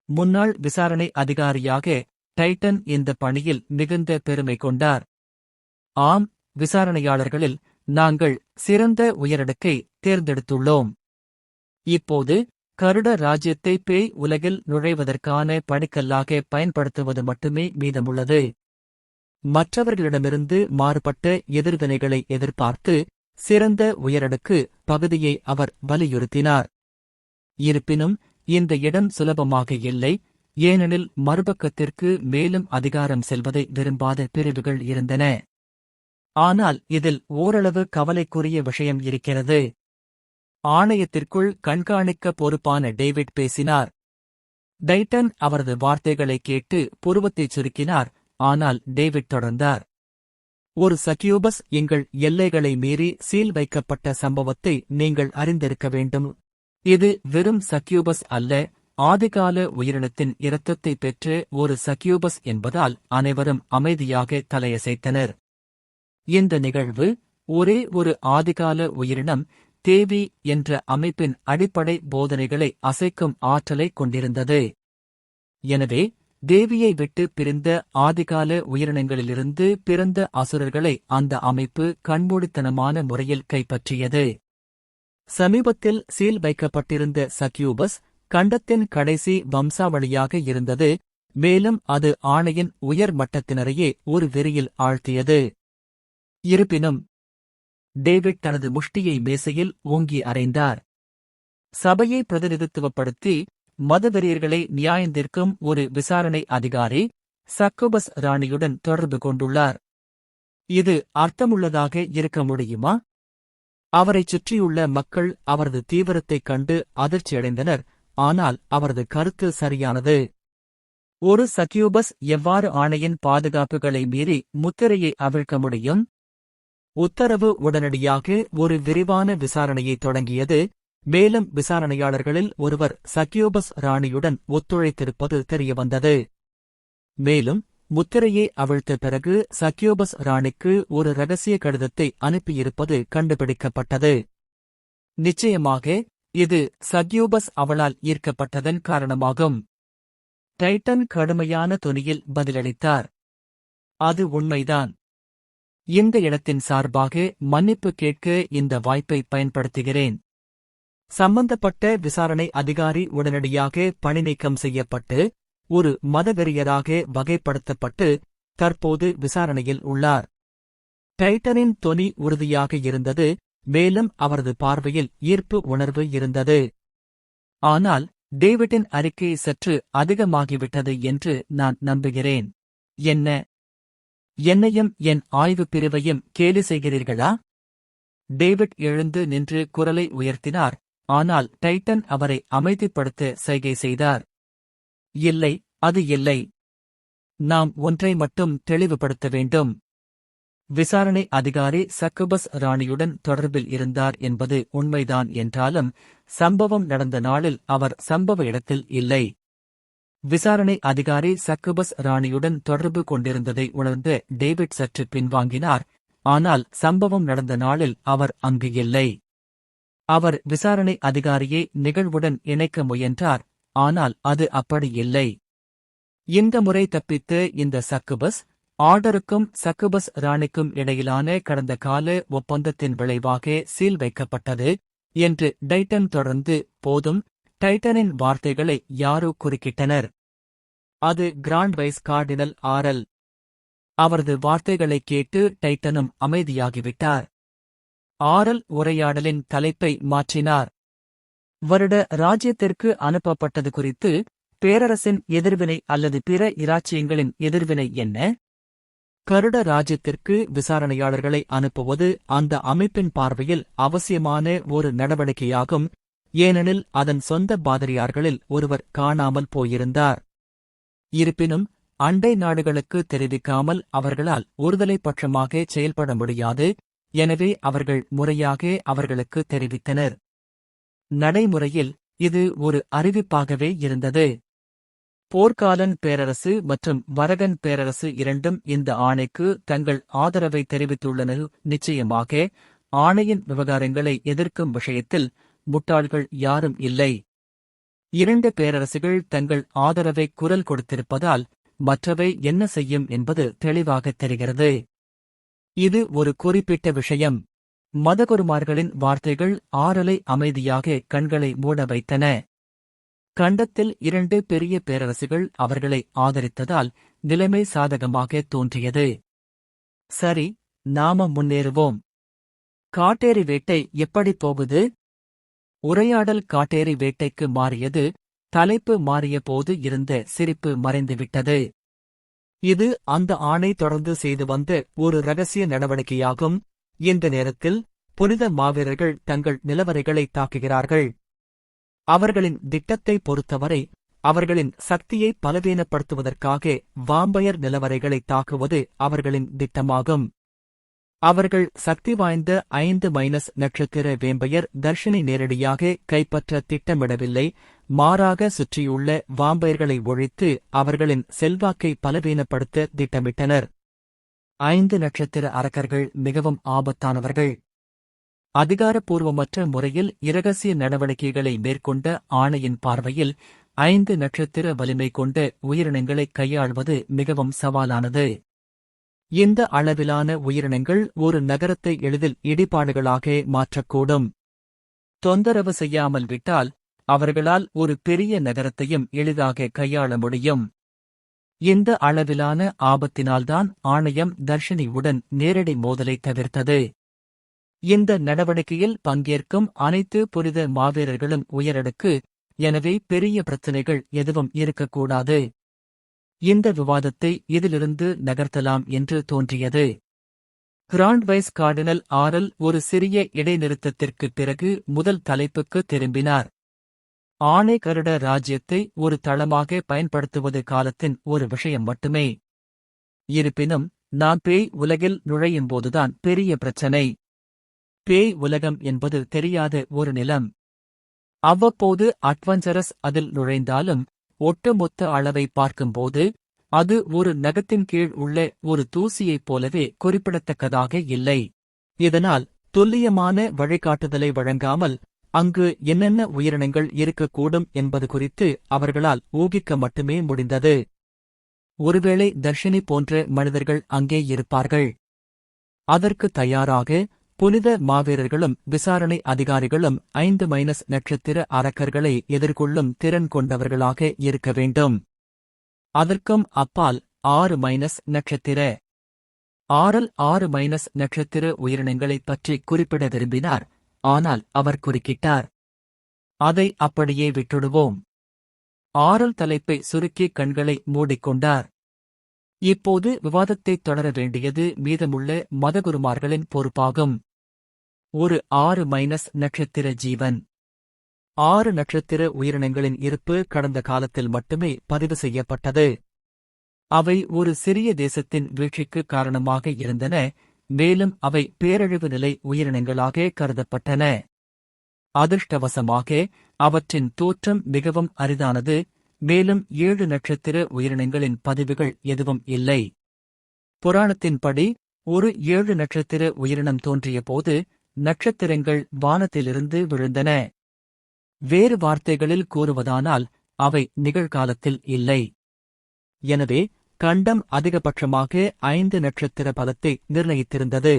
முன்னாள் விசாரணை அதிகாரியாக டைட்டன் இந்த பணியில் மிகுந்த பெருமை கொண்டார். ஆம், விசாரணையாளர்களில் நாங்கள் சிறந்த உயரடுக்கை தேர்ந்தெடுத்துள்ளோம். இப்போது கருட ராஜ்யத்தை பேய் உலகில் நுழைவதற்கான படிக்கல்லாக பயன்படுத்துவது மட்டுமே மீதமுள்ளது. மற்றவர்களிடமிருந்து மாறுபட்ட எதிர்வினைகளை எதிர்பார்த்து சிறந்த உயரடுக்கு பகுதியை அவர் வலியுறுத்தினார். இருப்பினும் இந்த இடம் சுலபமாக இல்லை, ஏனெனில் மறுபக்கத்திற்கு மேலும் அதிகாரம் செல்வதை விரும்பாத பிரிவுகள் இருந்தன. ஆனால் இதில் ஓரளவு கவலைக்குரிய விஷயம் இருக்கிறது. ஆணையத்திற்குள் கண்காணிக்க பொறுப்பான டேவிட் பேசினார். டைட்டன் அவரது வார்த்தைகளை கேட்டு புருவத்தைச் சுருக்கினார். ஆனால் டேவிட் தொடர்ந்தார். ஒரு சக்யூபஸ் எங்கள் எல்லைகளை மீறி சீல் வைக்கப்பட்ட சம்பவத்தை நீங்கள் அறிந்திருக்க வேண்டும். இது வெறும் சக்யூபஸ் அல்ல, ஆதிகால உயிரினத்தின் இரத்தத்தை பெற்ற ஒரு சக்யூபஸ் என்பதால் அனைவரும் அமைதியாக தலையசைத்தனர். இந்த நிகழ்வு ஒரே ஒரு ஆதிகால உயிரினம், தேவி என்ற அமைப்பின் அடிப்படை போதனைகளை அசைக்கும் ஆற்றலை கொண்டிருந்தது. எனவே தேவியை விட்டு பிரிந்த ஆதிகால உயிரினங்களிலிருந்து பிறந்த அசுரர்களை அந்த அமைப்பு கண்மூடித்தனமான முறையில் கைப்பற்றியது. சமீபத்தில் சீல் வைக்கப்பட்டிருந்த சக்யூபஸ் கண்டத்தின் கடைசி வம்சாவளியாக இருந்தது, மேலும் அது ஆணையின் உயர் மட்டத்தினரையே ஒரு வெறியில் ஆழ்த்தியது. இருப்பினும் டேவிட் தனது முஷ்டியை மேசையில் ஓங்கி அறைந்தார். சபையை பிரதிநிதித்துவப்படுத்தி மதவெறியர்களை நியாயந்திருக்கும் ஒரு விசாரணை அதிகாரி சக்குபஸ் ராணியுடன் தொடர்பு கொண்டுள்ளார். இது அர்த்தமுள்ளதாக இருக்க முடியுமா? அவரைச் சுற்றியுள்ள மக்கள் அவரது தீவிரத்தைக் கண்டு அதிர்ச்சியடைந்தனர், ஆனால் அவரது கருத்து சரியானது. ஒரு சக்யூபஸ் எவ்வாறு ஆணையின் பாதுகாப்புகளை மீறி முத்திரையை அவிழ்க்க முடியும்? உத்தரவு உடனடியாக ஒரு விரிவான விசாரணையை தொடங்கியது. மேலும் விசாரணையாளர்களில் ஒருவர் சக்கியோபஸ் ராணியுடன் ஒத்துழைத்திருப்பது தெரியவந்தது. மேலும் முத்திரையை அவிழ்த்த பிறகு சக்கியோபஸ் ராணிக்கு ஒரு இரகசிய கடிதத்தை அனுப்பியிருப்பது கண்டுபிடிக்கப்பட்டது. நிச்சயமாக இது சக்கியோபஸ் அவளால் ஈர்க்கப்பட்டதன் காரணமாகும். டைட்டன் கடுமையான தொனியில் பதிலளித்தார். அது உண்மைதான். இந்த இடத்தின் சார்பாக மன்னிப்பு கேட்க இந்த வாய்ப்பை பயன்படுத்துகிறேன். சம்பந்தப்பட்ட விசாரணை அதிகாரி உடனடியாக பணிநீக்கம் செய்யப்பட்டு ஒரு மதவெறியராக வகைப்படுத்தப்பட்டு தற்போது விசாரணையில் உள்ளார். டைட்டனின் தொனி உறுதியாக இருந்தது, மேலும் அவரது பார்வையில் ஈர்ப்பு உணர்வு இருந்தது. ஆனால் டேவிட்டின் அறிக்கை சற்று அதிகமாகிவிட்டது என்று நான் நம்புகிறேன். என்ன? என்னையும் என் ஆய்வுப் பிரிவையும் கேலி செய்கிறீர்களா? டேவிட் எழுந்து நின்று குரலை உயர்த்தினார், ஆனால் டைட்டன் அவரை அமைதிப்படுத்த சைகை செய்தார். இல்லை, அது இல்லை. நாம் ஒன்றை மட்டும் தெளிவுபடுத்த வேண்டும். விசாரணை அதிகாரி சக்கபஸ் ராணியுடன் தொடர்பில் இருந்தார் என்பது உண்மைதான் என்றாலும் சம்பவம் நடந்த நாளில் அவர் சம்பவ இடத்தில் இல்லை. விசாரணை அதிகாரி சக்கபஸ் ராணியுடன் தொடர்பு கொண்டிருந்ததை உணர்ந்த டேவிட் சற்று பின்வாங்கினார், ஆனால் சம்பவம் நடந்த நாளில் அவர் அங்கு இல்லை. அவர் விசாரணை அதிகாரியை நிகழ்வுடன் இணைக்க முயன்றார், ஆனால் அது அப்படி இல்லை. இந்த முறை தப்பித்து இந்த சக்குபஸ் ஆர்டருக்கும் சக்குபஸ் ராணிக்கும் இடையிலான கடந்த கால ஒப்பந்தத்தின் விளைவாக சீல் வைக்கப்பட்டது என்று டைட்டன் தொடர்ந்து போதும். டைட்டனின் வார்த்தைகளை யாரோ குறுக்கிட்டனர். அது கிராண்ட் வைஸ் கார்டினல் ஆரல். அவரது வார்த்தைகளைக் கேட்டு டைட்டனும் அமைதியாகிவிட்டார். ஆரல் உரையாடலின் தலைப்பை மாற்றினார். வருட ராஜ்யத்திற்கு அனுப்பப்பட்டது குறித்து பேரரசின் எதிர்வினை அல்லது பிற இராச்சியங்களின் எதிர்வினை என்ன? கருட ராஜ்யத்திற்கு விசாரணையாளர்களை அனுப்புவது அந்த அமைப்பின் பார்வையில் அவசியமான ஒரு நடவடிக்கையாகும், ஏனெனில் அதன் சொந்த பாதிரியார்களில் ஒருவர் காணாமல் போயிருந்தார். இருப்பினும் அண்டை நாடுகளுக்கு தெரிவிக்காமல் அவர்களால் ஒருதலை பட்சமாக செயல்பட முடியாது, எனவே அவர்கள் முறையாக அவர்களுக்கு தெரிவித்தனர். நடைமுறையில் இது ஒரு அறிவிப்பாகவே இருந்தது. போர்க்காலன் பேரரசு மற்றும் வரகன் பேரரசு இரண்டும் இந்த ஆணைக்கு தங்கள் ஆதரவை தெரிவித்துள்ளனர். நிச்சயமாக ஆணையின் விவகாரங்களை எதிர்க்கும் விஷயத்தில் முட்டாள்கள் யாரும் இல்லை. இரண்டு பேரரசுகள் தங்கள் ஆதரவை குரல் கொடுத்திருப்பதால் மற்றவை என்ன செய்யும் என்பது தெளிவாகத் தெரிகிறது. இது ஒரு குறிப்பிட்ட விஷயம். மதகுருமார்களின் வார்த்தைகள் ஆரலை அமைதியாக கண்களை மூட வைத்தன. கண்டத்தில் இரண்டு பெரிய பேரரசுகள் அவர்களை ஆதரித்ததால் நிலைமை சாதகமாக தோன்றியது. சரி, நாம முன்னேறுவோம். காட்டேரி வேட்டை எப்படி போகுது? உரையாடல் காட்டேரி வேட்டைக்கு மாறியது. தலைப்பு மாறிய போது இருந்த சிரிப்பு மறைந்துவிட்டது. இது அந்த ஆணை தொடர்ந்து செய்து வந்த ஒரு இரகசிய நடவடிக்கையாகும். இந்த நேரத்தில் புனித மாவீரர்கள் தங்கள் நிலவரைகளை தாக்குகிறார்கள். அவர்களின் திட்டத்தை பொறுத்தவரை அவர்களின் சக்தியை பலவீனப்படுத்துவதற்காக வாம்பயர் நிலவரைகளை தாக்குவது அவர்களின் திட்டமாகும். அவர்கள் சக்தி வாய்ந்த 5- நட்சத்திர வேம்பயர் தர்ஷனை நேரடியாக கைப்பற்ற திட்டமிடவில்லை, மாறாக சுற்றியுள்ள வாம்பயர்களை ஒழித்து அவர்களின் செல்வாக்கை பலவீனப்படுத்த திட்டமிட்டனர். 5 நட்சத்திர அரக்கர்கள் மிகவும் ஆபத்தானவர்கள். அதிகாரப்பூர்வமற்ற முறையில் இரகசிய நடவடிக்கைகளை மேற்கொண்ட ஆணையின் பார்வையில் 5 நட்சத்திர வலிமை கொண்ட உயிரினங்களை கையாள்வது மிகவும் சவாலானது. இந்த அளவிலான உயிரினங்கள் ஒரு நகரத்தை எளிதில் இடிபாடுகளாக மாற்றக்கூடும். தொந்தரவு செய்யாமல் விட்டால் அவர்களால் ஒரு பெரிய நகரத்தையும் எளிதாக கையாள முடியும். இந்த அளவிலான ஆபத்தினால்தான் ஆணையம் தர்ஷினியுடன் நேரடி மோதலை தவிர்த்தது. இந்த நடவடிக்கையில் பங்கேற்கும் அனைத்து புனித மாவீரர்களும் உயரடுக்கு, எனவே பெரிய பிரச்சினைகள் எதுவும் இருக்கக்கூடாது. இந்த விவாதத்தை இதிலிருந்து நகர்த்தலாம் என்று தோன்றியது. கிராண்ட் வைஸ் கார்டினல் ஆரல் ஒரு சிறிய இடைநிறுத்தத்திற்குப் பிறகு முதல் தலைப்புக்கு திரும்பினார். ஆணை கருட ராஜ்யத்தை ஒரு தளமாக பயன்படுத்துவது காலத்தின் ஒரு விஷயம் மட்டுமே. இருப்பினும் நாம் பேய் உலகில் நுழையும்போதுதான் பெரிய பிரச்சனை. பேய் உலகம் என்பது தெரியாத ஒரு நிலம். அவ்வப்போது அட்வென்ச்சரஸ் அதில் நுழைந்தாலும் ஒட்டுமொத்த அளவை பார்க்கும்போது அது ஒரு நகத்தின் கீழ் உள்ள ஒரு தூசியைப் போலவே குறிப்பிடத்தக்கதாக இல்லை. இதனால் துல்லியமான வழிகாட்டுதலை வழங்காமல் அங்கு என்னென்ன உயிரினங்கள் இருக்கக்கூடும் என்பது குறித்து அவர்களால் ஊகிக்க மட்டுமே முடிந்தது. ஒருவேளை தர்ஷினி போன்ற மனிதர்கள் அங்கே இருப்பார்கள். அதற்கு தயாராக புனித மாவீரர்களும் விசாரணை அதிகாரிகளும் 5- நட்சத்திர அரக்கர்களை எதிர்கொள்ளும் திறன் கொண்டவர்களாக இருக்க வேண்டும். அதற்கும் அப்பால் 6- நட்சத்திர ஆறல் 6- நட்சத்திர உயிரினங்களைப் பற்றி குறிப்பிட விரும்பினார். ஆனால் அவர் குறுக்கிட்டார். அதை அப்படியே விட்டுடுவோம். ஆறல் தலைப்பை சுருக்கி கண்களை மூடிக்கொண்டார். இப்போது விவாதத்தைத் தொடர வேண்டியது மீதமுள்ள மதகுருமார்களின் பொறுப்பாகும். ஒரு 6- நட்சத்திர ஜீவன். 6 நட்சத்திர உயிரினங்களின் இருப்பு கடந்த காலத்தில் மட்டுமே பதிவு செய்யப்பட்டது. அவை ஒரு சிறிய தேசத்தின் வீழ்ச்சிக்கு காரணமாக இருந்தன, மேலும் அவை பேரழிவு நிலை உயிரினங்களாக கருதப்பட்டன. அதிர்ஷ்டவசமாக அவற்றின் தோற்றம் மிகவும் அரிதானது, மேலும் 7 நட்சத்திர உயிரினங்களின் பதிவுகள் எதுவும் இல்லை. புராணத்தின்படி ஒரு 7 நட்சத்திர உயிரினம் தோன்றியபோது நட்சத்திரங்கள் வானத்திலிருந்து விழுந்தன. வேறு வார்த்தைகளில் கூறுவதானால் அவை நிகழ்காலத்தில் இல்லை. எனவே கண்டம் அதிகபட்சமாக 5 நட்சத்திர பலத்தை நிர்ணயித்திருந்தது.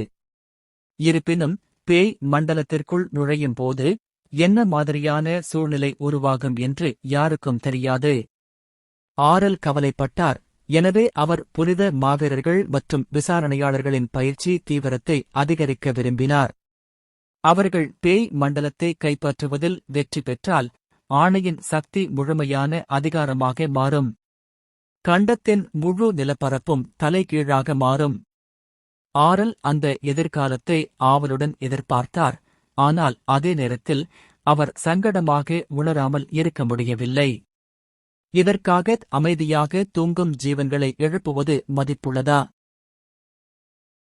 இருப்பினும் பேய் மண்டலத்திற்குள் நுழையும் போது என்ன மாதிரியான சூழ்நிலை உருவாகும் என்று யாருக்கும் தெரியாது. ஆறல் கவலைப்பட்டார். எனவே அவர் புனித மாவீரர்கள் மற்றும் விசாரணையாளர்களின் பயிற்சி தீவிரத்தை அதிகரிக்க விரும்பினார். அவர்கள் பேய் மண்டலத்தை கைப்பற்றுவதில் வெற்றி பெற்றால் ஆணையின் சக்தி முழுமையான அதிகாரமாக மாறும். கண்டத்தின் முழு நிலப்பரப்பும் தலைகீழாக மாறும். ஆறல் அந்த எதிர்காலத்தை ஆவலுடன் எதிர்பார்த்தார். ஆனால் அதே நேரத்தில் அவர் சங்கடமாக உணராமல் இருக்க முடியவில்லை. இதற்காக அமைதியாக தூங்கும் ஜீவன்களை எழுப்புவது மதிப்புள்ளதா?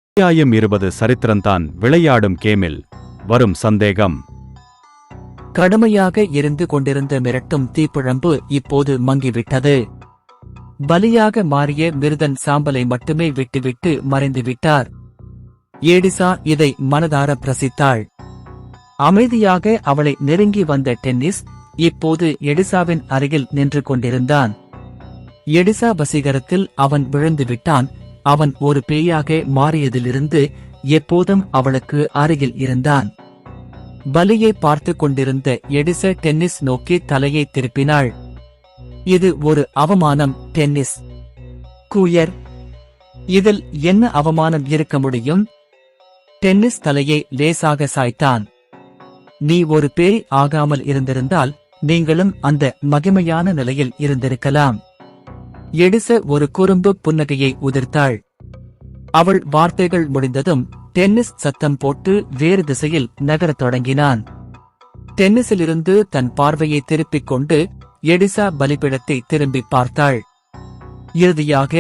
அத்தியாயம் 20 சரித்திரந்தான் விளையாடும் கேமில் வரும் சந்தேகம். கடுமையாக எரிந்து கொண்டிருந்த மிரட்டும் தீப்பிழம்பு இப்போது மங்கிவிட்டது. பலியாக மாறிய மிருதன் சாம்பலை மட்டுமே விட்டுவிட்டு மறைந்துவிட்டார். ஏடிசா இதை மனதார பிரசித்தாள். அமைதியாக அவளை நெருங்கி வந்த டென்னிஸ் இப்போது எடிசாவின் அருகில் நின்று கொண்டிருந்தான். எடிசா வசீகரத்தில் அவன் விழுந்துவிட்டான். அவன் ஒரு பேயாக மாறியதிலிருந்து எப்போதும் அவளுக்கு அருகில் இருந்தான். பலியை பார்த்து கொண்டிருந்த எடிசா டென்னிஸ் நோக்கி தலையை திருப்பினாள். இது ஒரு அவமானம் டென்னிஸ். கூயர். இதில் என்ன அவமானம் இருக்க முடியும்? டென்னிஸ் தலையை லேசாக சாய்த்தான். நீ ஒரு பேய் ஆகாமல் இருந்திருந்தால் நீங்களும் அந்த மகிமையான நிலையில் இருந்திருக்கலாம். எடிச ஒரு குறும்பு புன்னகையை உதிர்த்தாள். அவள் வார்த்தைகள் முடிந்ததும் டென்னிஸ் சத்தம் போட்டு வேறு திசையில் நகரத் தொடங்கினான். டென்னிஸிலிருந்து தன் பார்வையை திருப்பிக் கொண்டு எடிசா பலிபிடத்தை திரும்பி பார்த்தாள். இறுதியாக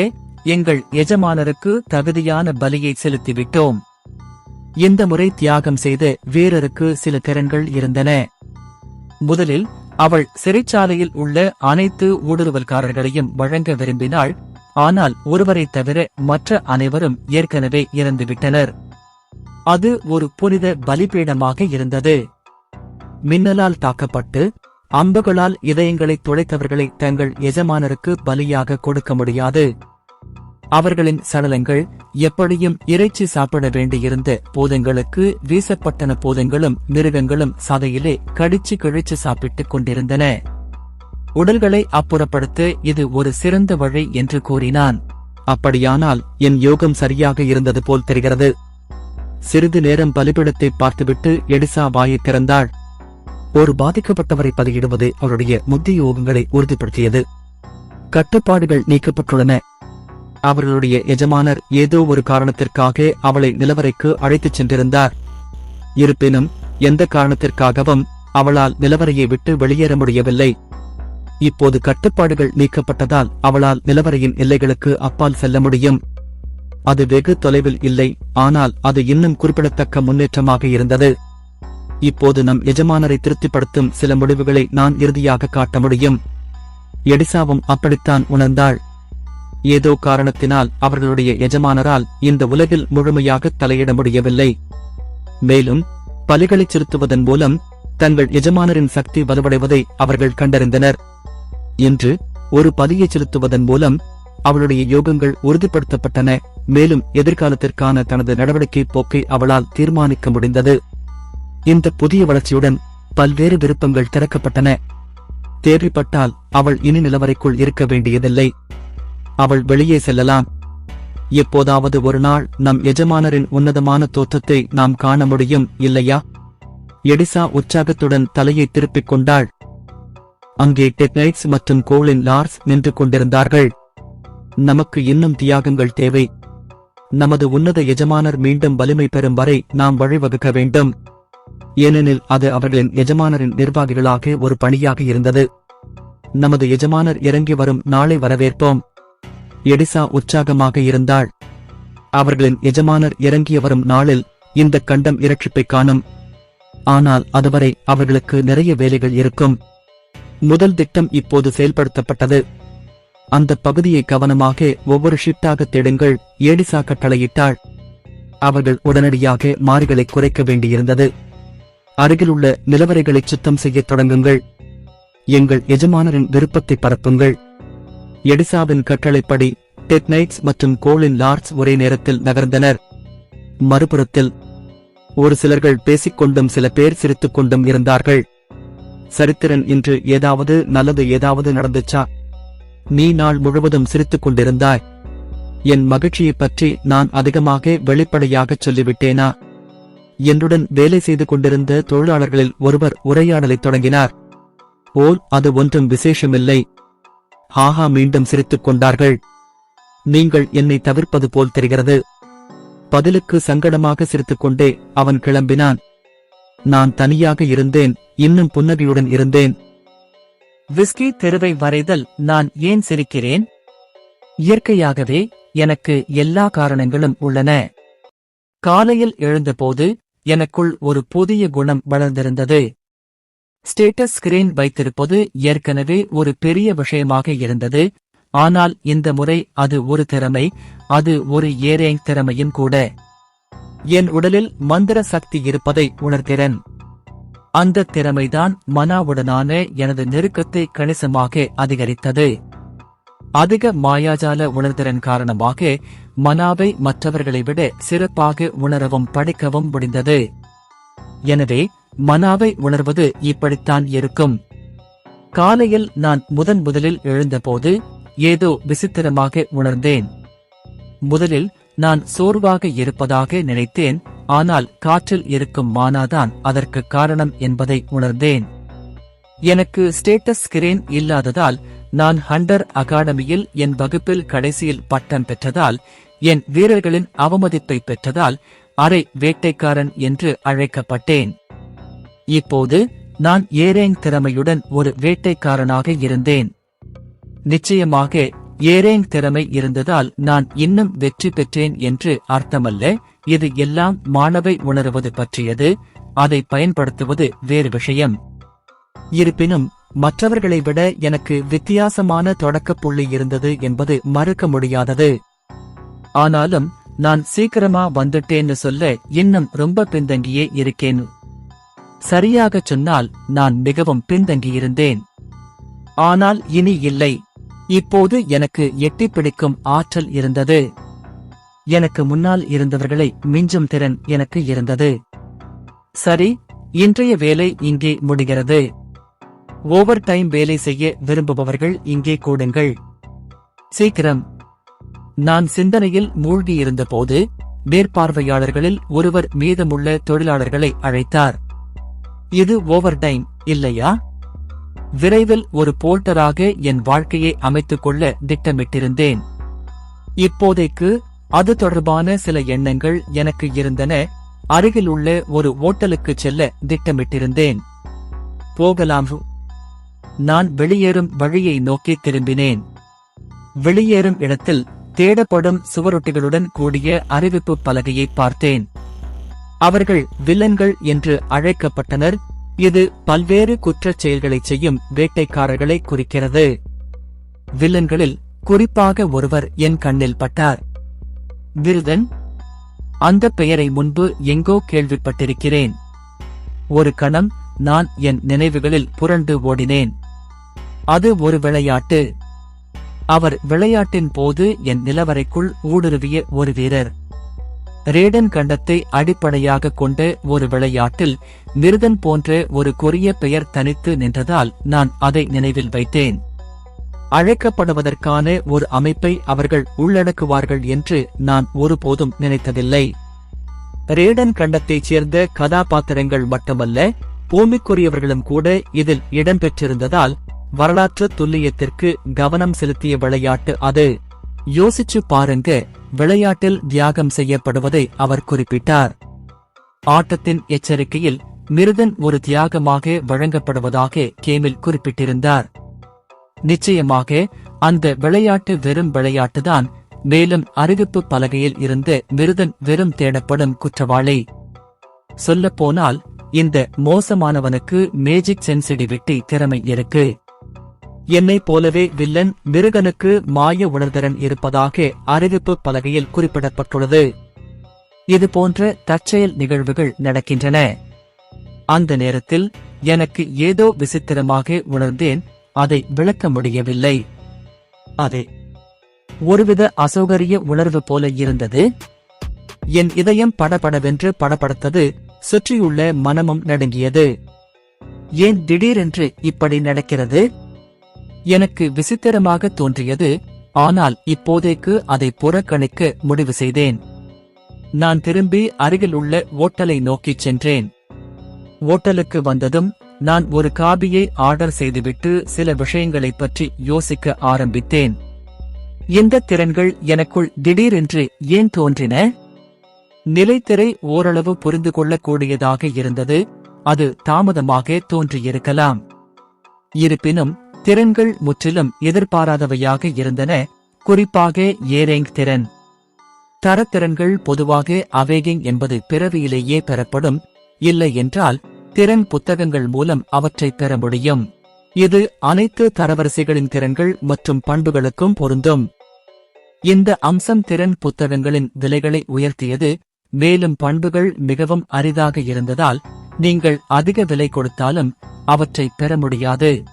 எங்கள் எஜமானருக்கு தகுதியான பலியை செலுத்திவிட்டோம். இந்த முறை தியாகம் செய்த வீரருக்கு சில திறன்கள் இருந்தன. முதலில் அவள் சிறைச்சாலையில் உள்ள அனைத்து ஊடுருவல்காரர்களையும் வழங்க விரும்பினாள். ஆனால் ஒருவரை தவிர மற்ற அனைவரும் ஏற்கனவே இறந்துவிட்டனர். அது ஒரு புனித பலிபீடமாக இருந்தது. மின்னலால் தாக்கப்பட்டு அம்புகளால் இதயங்களை துளைத்தவர்களை தங்கள் எஜமானருக்கு பலியாக கொடுக்க முடியாது. அவர்களின் சடலங்கள் எப்படியும் இறைச்சி சாப்பிட வேண்டியிருந்த பூதங்களுக்கு வீசப்பட்டன. பூதங்களும் மிருகங்களும் சதையிலே கடிச்சு கிழிச்சு சாப்பிட்டுக் கொண்டிருந்தன. உடல்களை அப்புறப்படுத்த இது ஒரு சிறந்த வழி என்று கூறினான். அப்படியானால் என் யோகம் சரியாக இருந்தது போல் தெரிகிறது. சிறிது நேரம் பலிபீடத்தை பார்த்துவிட்டு எடிசா வாயை திறந்தாள். ஒரு பாதிக்கப்பட்டவரை பலியிடுவது அவருடைய முத்திய யோகங்களை உறுதிப்படுத்தியது. கட்டுப்பாடுகள் நீக்கப்பட்டுள்ளன. அவர்களுடைய எஜமானர் ஏதோ ஒரு காரணத்திற்காக அவளை நிலவறைக்கு அழைத்துச் சென்றிருந்தார். இருப்பினும் எந்த காரணத்திற்காகவும் அவளால் நிலவறையை விட்டு வெளியேற முடியவில்லை. இப்போது கட்டுப்பாடுகள் நீக்கப்பட்டதால் அவளால் நிலவறையின் எல்லைகளுக்கு அப்பால் செல்ல முடியும். அது வெகு தொலைவில் இல்லை, ஆனால் அது இன்னும் குறிப்பிடத்தக்க முன்னேற்றமாக இருந்தது. இப்போது நம் எஜமானரை திருப்திப்படுத்தும் சில முடிவுகளை நான் இறுதியாக காட்ட முடியும். எடிசாவும் அப்படித்தான் உணர்ந்தாள். ஏதோ காரணத்தினால் அவர்களுடைய எஜமானரால் இந்த உலகில் முழுமையாக தலையிட முடியவில்லை. மேலும் பலிகளைச் செலுத்துவதன் மூலம் தங்கள் எஜமானரின் சக்தி வலுவடைவதை அவர்கள் கண்டறிந்தனர். இன்று ஒரு பலியை செலுத்துவதன் மூலம் அவளுடைய யோகங்கள் உறுதிப்படுத்தப்பட்டன. மேலும் எதிர்காலத்திற்கான தனது நடவடிக்கை போக்கை அவளால் தீர்மானிக்க முடிந்தது. இந்த புதிய வளர்ச்சியுடன் பல்வேறு விருப்பங்கள் திறக்கப்பட்டன. தேவைப்பட்டால் அவள் இனி நிலவரைக்குள் இருக்க வேண்டியதில்லை. அவள் வெளியே செல்லலாம். எப்போதாவது ஒரு நாள் நம் எஜமானரின் உன்னதமான தோற்றத்தை நாம் காண முடியும், இல்லையா? எடிசா உற்சாகத்துடன் தலையை திருப்பிக் கொண்டாள். அங்கே டெக்னைட்ஸ் மற்றும் கோலின் லார்ஸ் நின்று கொண்டிருந்தார்கள். நமக்கு இன்னும் தியாகங்கள் தேவை. நமது உன்னத எஜமானர் மீண்டும் வலிமை பெறும் வரை நாம் வழிவகுக்க வேண்டும். ஏனெனில் அது அவர்களின் எஜமானரின் நிர்வாகிகளாக ஒரு பணியாக இருந்தது. நமது எஜமானர் இறங்கி வரும் நாளை வரவேற்போம். எடிசா உற்சாகமாக இருந்தாள். அவர்களின் எஜமானர் இறங்கிய வரும் நாளில் இந்த கண்டம் இரட்சிப்பை காணும். ஆனால் அதுவரை அவர்களுக்கு நிறைய வேலைகள் இருக்கும். முதல் திட்டம் இப்போது செயல்படுத்தப்பட்டது. அந்த பகுதியை கவனமாக ஒவ்வொரு ஷிப்டாக தேடுங்கள், எடிசா கட்டளையிட்டாள். அவர்கள் உடனடியாக மாறிகளை குறைக்க வேண்டியிருந்தது. அருகிலுள்ள நிலவரைகளை சுத்தம் செய்யத் தொடங்குங்கள். எங்கள் எஜமானரின் விருப்பத்தை பரப்புங்கள். எடிசாவின் கட்டளைப்படி டெக்னைட்ஸ் மற்றும் கோலின் லார்ட்ஸ் ஒரே நேரத்தில் நகர்ந்தனர். மறுபுறத்தில் ஒரு சிலர்கள் பேசிக்கொண்டும் சில பேர் சிரித்துக் கொண்டும் இருந்தார்கள். சரித்திரன், இன்று ஏதாவது நடந்துச்சா? நீ நாள் முழுவதும் சிரித்துக் கொண்டிருந்தாய். என் மகிழ்ச்சியைப் பற்றி நான் அதிகமாக வெளிப்படையாகச் சொல்லிவிட்டேனா? என்னுடன் வேலை செய்து கொண்டிருந்த தொழிலாளர்களில் ஒருவர் உரையாடலைத் தொடங்கினார். ஓல், அது ஒன்றும் விசேஷமில்லை. ஆஹா, மீண்டும் சிரித்துக் கொண்டார்கள். நீங்கள் என்னை தவிர்ப்பது போல் தெரிகிறது. பதிலுக்கு சங்கடமாக சிரித்துக்கொண்டே அவன் கிளம்பினான். நான் தனியாக இருந்தேன், இன்னும் புன்னகையுடன் இருந்தேன். விஸ்கி தெருவை வரைதல். நான் ஏன் சிரிக்கிறேன்? இயற்கையாகவே எனக்கு எல்லா காரணங்களும் உள்ளன. காலையில் எழுந்தபோது எனக்குள் ஒரு புதிய குணம் வளர்ந்திருந்தது. ஸ்டேட்டஸ் ஸ்கிரீன் வைத்திருப்பது ஏற்கனவே ஒரு பெரிய விஷயமாக இருந்தது. ஆனால் இந்த முறை அது ஒரு திறமை, அது ஒரு ஏரேங் திறமையும் கூட. என் உடலில் மந்திர சக்தி இருப்பதை உணர்கிறேன். அந்த திறமைதான் மனாவுடனான எனது நெருக்கத்தை கணிசமாக அதிகரித்தது. அதிக மாயாஜால உணர்திறன் காரணமாக மனாவை மற்றவர்களை விட சிறப்பாக உணரவும் படிக்கவும் முடிந்தது. எனவே மனாவை உணர்வது இப்படித்தான் இருக்கும். காலையில் நான் முதலில் எழுந்தபோது ஏதோ விசித்திரமாக உணர்ந்தேன். முதலில் நான் சோர்வாக இருப்பதாக நினைத்தேன். ஆனால் காற்றில் இருக்கும் மானாதான் அதற்கு காரணம் என்பதை உணர்ந்தேன். எனக்கு ஸ்டேட்டஸ் ஸ்கிரீன் இல்லாததால், நான் ஹண்டர் அகாடமியில் என் வகுப்பில் கடைசியில் பட்டம் பெற்றதால், என் வீரர்களின் அவமதிப்பை பெற்றதால் அரை வேட்டைக்காரன் என்று அழைக்கப்பட்டேன். இப்போது நான் ஏரேங் திறமையுடன் ஒரு வேட்டைக்காரனாக இருந்தேன். நிச்சயமாக ஏரேங் திறமை இருந்ததால் நான் இன்னும் வெற்றி பெற்றேன் என்று அர்த்தமல்ல. இது எல்லாம் மாணவை உணருவது பற்றியது. அதை பயன்படுத்துவது வேறு விஷயம். இருப்பினும் மற்றவர்களை விட எனக்கு வித்தியாசமான தொடக்கப் புள்ளி இருந்தது என்பது மறுக்க முடியாதது. ஆனாலும் நான் சீக்கிரமா வந்துட்டேன்னு சொல்ல இன்னும் ரொம்ப பின்தங்கியே இருக்கேன். சரியாகச் சொன்னால் நான் மிகவும் பின்தங்கியிருந்தேன். ஆனால் இனி இல்லை. இப்போது எனக்கு எட்டிப் பிடிக்கும் ஆற்றல் இருந்தது. எனக்கு முன்னால் இருந்தவர்களை மிஞ்சும் திறன் எனக்கு இருந்தது. சரி, இன்றைய வேலை இங்கே முடிகிறது. ஓவர் டைம் வேலை செய்ய விரும்புபவர்கள் இங்கே கூடுங்கள். சீக்கிரம். நான் சிந்தனையில் மூழ்கியிருந்தபோது மேற்பார்வையாளர்களில் ஒருவர் மீதமுள்ள தொழிலாளர்களை அழைத்தார். இது ஓவர் டைம் இல்லையா? விரைவில் ஒரு போல்டராக என் வாழ்க்கையை அமைத்துக் கொள்ள திட்டமிட்டிருந்தேன். இப்போதைக்கு அது தொடர்பான சில எண்ணங்கள் எனக்கு இருந்தன. அருகிலுள்ள ஒரு ஓட்டலுக்கு செல்ல திட்டமிட்டிருந்தேன். போகலாம். நான் வெளியேறும் வழியை நோக்கி திரும்பினேன். வெளியேறும் இடத்தில் தேடப்படும் சுவரொட்டிகளுடன் கூடிய அறிவிப்பு பலகையை பார்த்தேன். அவர்கள் வில்லன்கள் என்று அழைக்கப்பட்டனர். இது பல்வேறு குற்றச் செயல்களைச் செய்யும் வேட்டைக்காரர்களை குறிக்கிறது. வில்லன்களில் குறிப்பாக ஒருவர் என் கண்ணில் பட்டார். விருதன். அந்த பெயரை முன்பு எங்கோ கேள்விப்பட்டிருக்கிறேன். ஒரு கணம் நான் என் நினைவுகளில் புரண்டு ஓடினேன். அது ஒரு விளையாட்டு. அவர் விளையாட்டின் போது என் நிலவறைக்குள் ஊடுருவிய ஒரு வீரர். ரேடன் கண்டத்தை அடிப்படையாக கொண்ட ஒரு விளையாட்டில் மிருதன் போன்ற ஒரு கொரிய பெயர் தனித்து நின்றதால் நான் அதை நினைவில் வைத்தேன். அழைக்கப்படுவதற்கான ஒரு அமைப்பை அவர்கள் உள்ளடக்குவார்கள் என்று நான் ஒருபோதும் நினைத்ததில்லை. ரேடன் கண்டத்தைச் சேர்ந்த கதாபாத்திரங்கள் மட்டுமல்ல, பூமிக்குரியவர்களும் கூட இதில் இடம்பெற்றிருந்ததால் வரலாற்று துல்லியத்திற்கு கவனம் செலுத்திய விளையாட்டு அது. யோசிச்சு பாருங்க, விளையாட்டில் தியாகம் செய்யப்படுவதை அவர் குறிப்பிட்டார். ஆட்டத்தின் எச்சரிக்கையில் மிருதன் ஒரு தியாகமாக வழங்கப்படுவதாக கேமில் குறிப்பிட்டிருந்தார். நிச்சயமாக அந்த விளையாட்டு வெறும் விளையாட்டுதான். மேலும் அறிவிப்பு பலகையில் இருந்த மிருதன் வெறும் தேடப்படும் குற்றவாளி. சொல்லப்போனால் இந்த மோசமானவனுக்கு மேஜிக் சென்சிட்டிவிட்டி திறமை இருக்கு. என்னைப் போலவே வில்லன் மிருகனுக்கு மாய உணர்திறன் இருப்பதாக அறிவிப்பு பலகையில் குறிப்பிடப்பட்டுள்ளது. இதுபோன்ற தற்செயல் நிகழ்வுகள் நடக்கின்றன. அந்த நேரத்தில் எனக்கு ஏதோ விசித்திரமாக உணர்ந்தேன். அதை விளக்க முடியவில்லை. அது ஒருவித அசௌகரிய உணர்வு போல இருந்தது. என் இதயம் படபடவென்று படபடத்தது. சுற்றியுள்ள மனமும் நடுங்கியது. ஏன் திடீரென்று இப்படி நடக்கிறது? எனக்கு விசித்திரமாக தோன்றியது. ஆனால் இப்போதைக்கு அதை புறக்கணிக்க முடிவு செய்தேன். நான் திரும்பி அருகில் உள்ள ஓட்டலை நோக்கிச் சென்றேன். ஓட்டலுக்கு வந்ததும் நான் ஒரு காபியை ஆர்டர் செய்துவிட்டு சில விஷயங்களைப் பற்றி யோசிக்க ஆரம்பித்தேன். இந்த திறன்கள் எனக்குள் திடீரென்று ஏன் தோன்றின? நிலைத்திரை ஓரளவு புரிந்து கொள்ளக்கூடியதாக இருந்தது. அது தாமதமாக தோன்றியிருக்கலாம். இருப்பினும் திறன்கள் முற்றிலும் எதிர்பாராதவையாக இருந்தன. குறிப்பாக ஏரேங் திறன். தரத்திறன்கள் பொதுவாக அவேகிங் என்பது பிறவியிலேயே பெறப்படும். இல்லை என்றால் திறன் புத்தகங்கள் மூலம் அவற்றை பெற முடியும். இது அனைத்து தரவரிசைகளின் திறன்கள் மற்றும் பண்புகளுக்கும் பொருந்தும். இந்த அம்சம் திறன் புத்தகங்களின் விலைகளை உயர்த்தியது. மேலும் பண்புகள் மிகவும் அரிதாக இருந்ததால் நீங்கள் அதிக விலை கொடுத்தாலும் அவற்றை பெற முடியாது.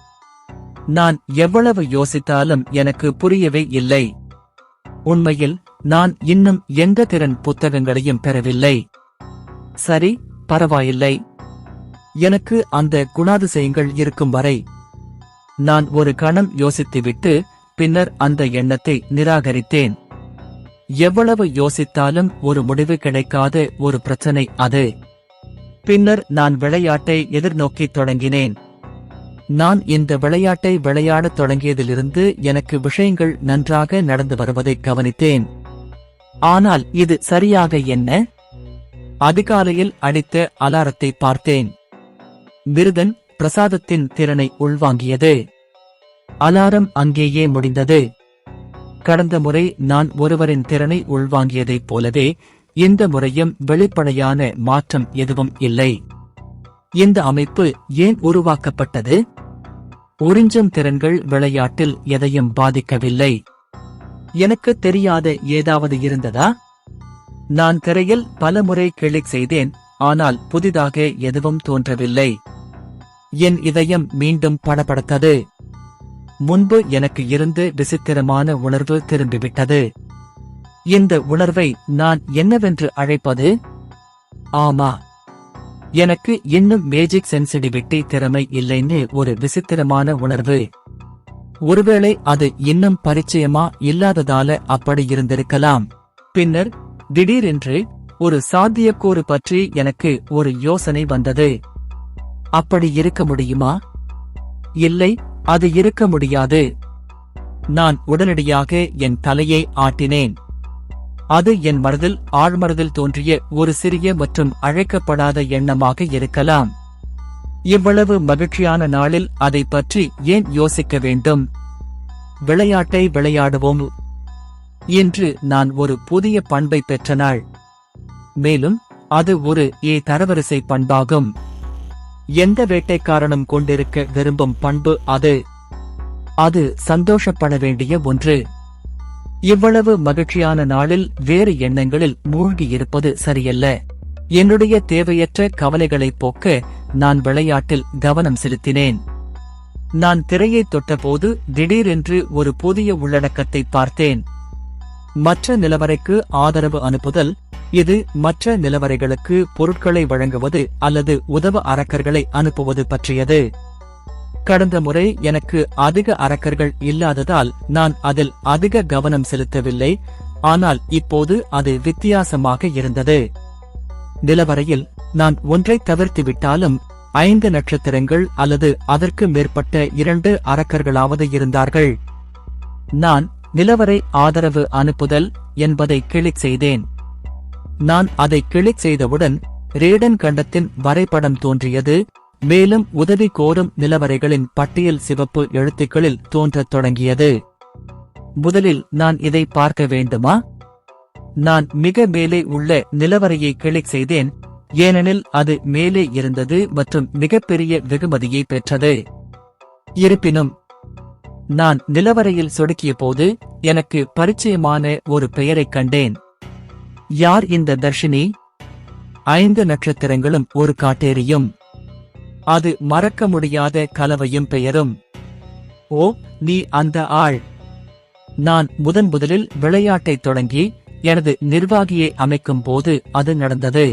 நான் எவ்வளவு யோசித்தாலும் எனக்கு புரியவே இல்லை. உண்மையில் நான் இன்னும் எந்த திறன் புத்தகங்களையும் பெறவில்லை. சரி, பரவாயில்லை. எனக்கு அந்த குணாதிசயங்கள் இருக்கும் வரை. நான் ஒரு கணம் யோசித்துவிட்டு பின்னர் அந்த எண்ணத்தை நிராகரித்தேன். எவ்வளவு யோசித்தாலும் ஒரு முடிவு கிடைக்காத ஒரு பிரச்சனை அது. பின்னர் நான் விளையாட்டை எதிர்நோக்கித் தொடங்கினேன். நான் இந்த விளையாட்டை விளையாடத் தொடங்கியதிலிருந்து எனக்கு விஷயங்கள் நன்றாக நடந்து வருவதை கவனித்தேன். ஆனால் இது சரியாக என்ன? அதிகாலையில் அடித்த அலாரத்தை பார்த்தேன். மிருதன் பிரசாதத்தின் திறனை உள்வாங்கியது. அலாரம் அங்கேயே முடிந்தது. கடந்த முறை நான் ஒருவரின் திறனை உள்வாங்கியதைப் போலவே இந்த முறையும் வெளிப்படையான மாற்றம் எதுவும் இல்லை. இந்த அமைப்பு ஏன் உருவாக்கப்பட்டது? உறிஞ்சும் திறன்கள் விளையாட்டில் எதையும் பாதிக்கவில்லை. எனக்கு தெரியாத ஏதாவது இருந்ததா? நான் திரையில் பலமுறை கிளிக் செய்தேன். ஆனால் புதிதாக எதுவும் தோன்றவில்லை. என் இதயம் மீண்டும் படபடத்தது. முன்பு எனக்கு இருந்து விசித்திரமான உணர்வு திரும்பிவிட்டது. இந்த உணர்வை நான் என்னவென்று அழைப்பது? ஆமா, எனக்கு இன்னும் மேஜிக் சென்சிட்டிவிட்டி திறமை இல்லைன்னு ஒரு விசித்திரமான உணர்வு. ஒருவேளை அது இன்னும் பரிச்சயமா இல்லாததால அப்படி இருந்திருக்கலாம். பின்னர் திடீரென்று ஒரு சாத்தியக்கூறு பற்றி எனக்கு ஒரு யோசனை வந்தது. அப்படி இருக்க முடியுமா? இல்லை, அது இருக்க முடியாது. நான் உடனடியாக என் தலையை ஆட்டினேன். அது என் மனதில் ஆழ்மனதில் தோன்றிய ஒரு சிறிய மற்றும் அழைக்கப்படாத எண்ணமாக இருக்கலாம். இவ்வளவு மகிழ்ச்சியான நாளில் அதை பற்றி ஏன் யோசிக்க வேண்டும்? விளையாட்டை விளையாடுவோம். இன்று நான் ஒரு புதிய பண்பை பெற்ற நாள். மேலும் அது ஒரு தரவரிசை பண்பாகும். எந்த வேட்டைக்காரனும் கொண்டிருக்க விரும்பும் பண்பு அது. அது சந்தோஷப்பட வேண்டிய ஒன்று. இவ்வளவு மகிழ்ச்சியான நாளில் வேறு எண்ணங்களில் மூழ்கியிருப்பது சரியல்ல. என்னுடைய தேவையற்ற கவலைகளைப் போக்க நான் விளையாட்டில் கவனம் செலுத்தினேன். நான் திரையை தொட்டபோது திடீரென்று ஒரு புதிய உள்ளடக்கத்தை பார்த்தேன். மற்ற நிலவரைக்கு ஆதரவு அனுப்புதல். இது மற்ற நிலவரைகளுக்கு பொருட்களை வழங்குவது அல்லது உதவ அரக்கர்களை அனுப்புவது பற்றியது. கடந்த முறை எனக்கு அதிக அரக்கர்கள் இல்லாததால் நான் அதில் அதிக கவனம் செலுத்தவில்லை. ஆனால் இப்போது அது வித்தியாசமாக இருந்தது. நிலவரையில் நான் ஒன்றை தவிர்த்துவிட்டாலும் 5 நட்சத்திரங்கள் அல்லது அதற்கு மேற்பட்ட 2 அரக்கர்களாவது இருந்தார்கள். நான் நிலவரை ஆதரவு அனுப்புதல் என்பதை கிளிக் செய்தேன். நான் அதை கிளிக் செய்தவுடன் ரேடன் கண்டத்தின் வரைபடம் தோன்றியது. மேலும் உதவி கோரும் நிலவரைகளின் பட்டியல் சிவப்பு எழுத்துக்களில் தோன்றத் தொடங்கியது. முதலில் நான் இதை பார்க்க வேண்டுமா? நான் மிக மேலே உள்ள நிலவரையை கிளிக் செய்தேன், ஏனெனில் அது மேலே இருந்தது மற்றும் மிகப்பெரிய வெகுமதியை பெற்றது. இருப்பினும் நான் நிலவரையில் சொடுக்கிய போது எனக்கு பரிச்சயமான ஒரு பெயரைக் கண்டேன். யார் இந்த தர்ஷினி? 5 நட்சத்திரங்களும் ஒரு காட்டேரியும். அது மறக்க முடியாத கலவையும் பெயரும். ஓ, நீ அந்த ஆள். நான் முதலில் விளையாட்டைத் தொடங்கி எனது நிர்வாகியை அமைக்கும் போது அது நடந்தது.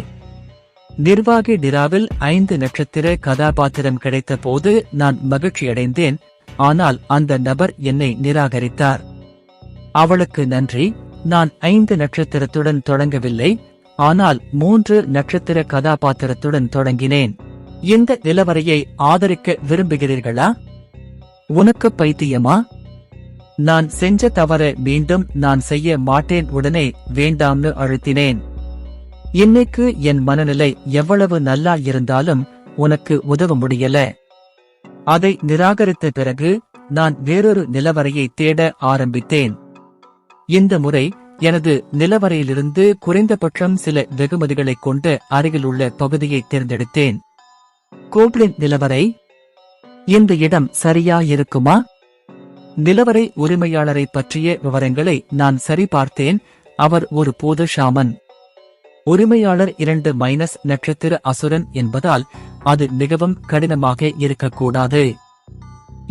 நிர்வாகி டிராவில் 5 நட்சத்திர கதாபாத்திரம் கிடைத்த போது நான் மகிழ்ச்சியடைந்தேன். ஆனால் அந்த நபர் என்னை நிராகரித்தார். அவளுக்கு நன்றி. நான் 5 நட்சத்திரத்துடன் தொடங்கவில்லை, ஆனால் 3 நட்சத்திர கதாபாத்திரத்துடன் தொடங்கினேன். இந்த நிலவரையை ஆதரிக்க விரும்புகிறீர்களா? உனக்கு பைத்தியமா? நான் செஞ்ச தவற மீண்டும் நான் செய்ய மாட்டேன். உடனே வேண்டாம்னு அழுத்தினேன். இன்னைக்கு என் மனநிலை எவ்வளவு நல்லா இருந்தாலும் உனக்கு உதவ முடியல. அதை நிராகரித்த பிறகு நான் வேறொரு நிலவரையை தேட ஆரம்பித்தேன். இந்த முறை எனது நிலவரையிலிருந்து குறைந்தபட்சம் சில வெகுமதிகளைக் கொண்டு அருகிலுள்ள பகுதியை தேர்ந்தெடுத்தேன். கோப்ளின் நிலவரை. இந்த இடம் சரியா இருக்குமா? நிலவரை உரிமையாளரை பற்றிய விவரங்களை நான் சரிபார்த்தேன். அவர் ஒரு பொது ஷாமன். உரிமையாளர் 2- நட்சத்திர அசுரன் என்பதால் அது மிகவும் கடினமாக இருக்கக்கூடாது.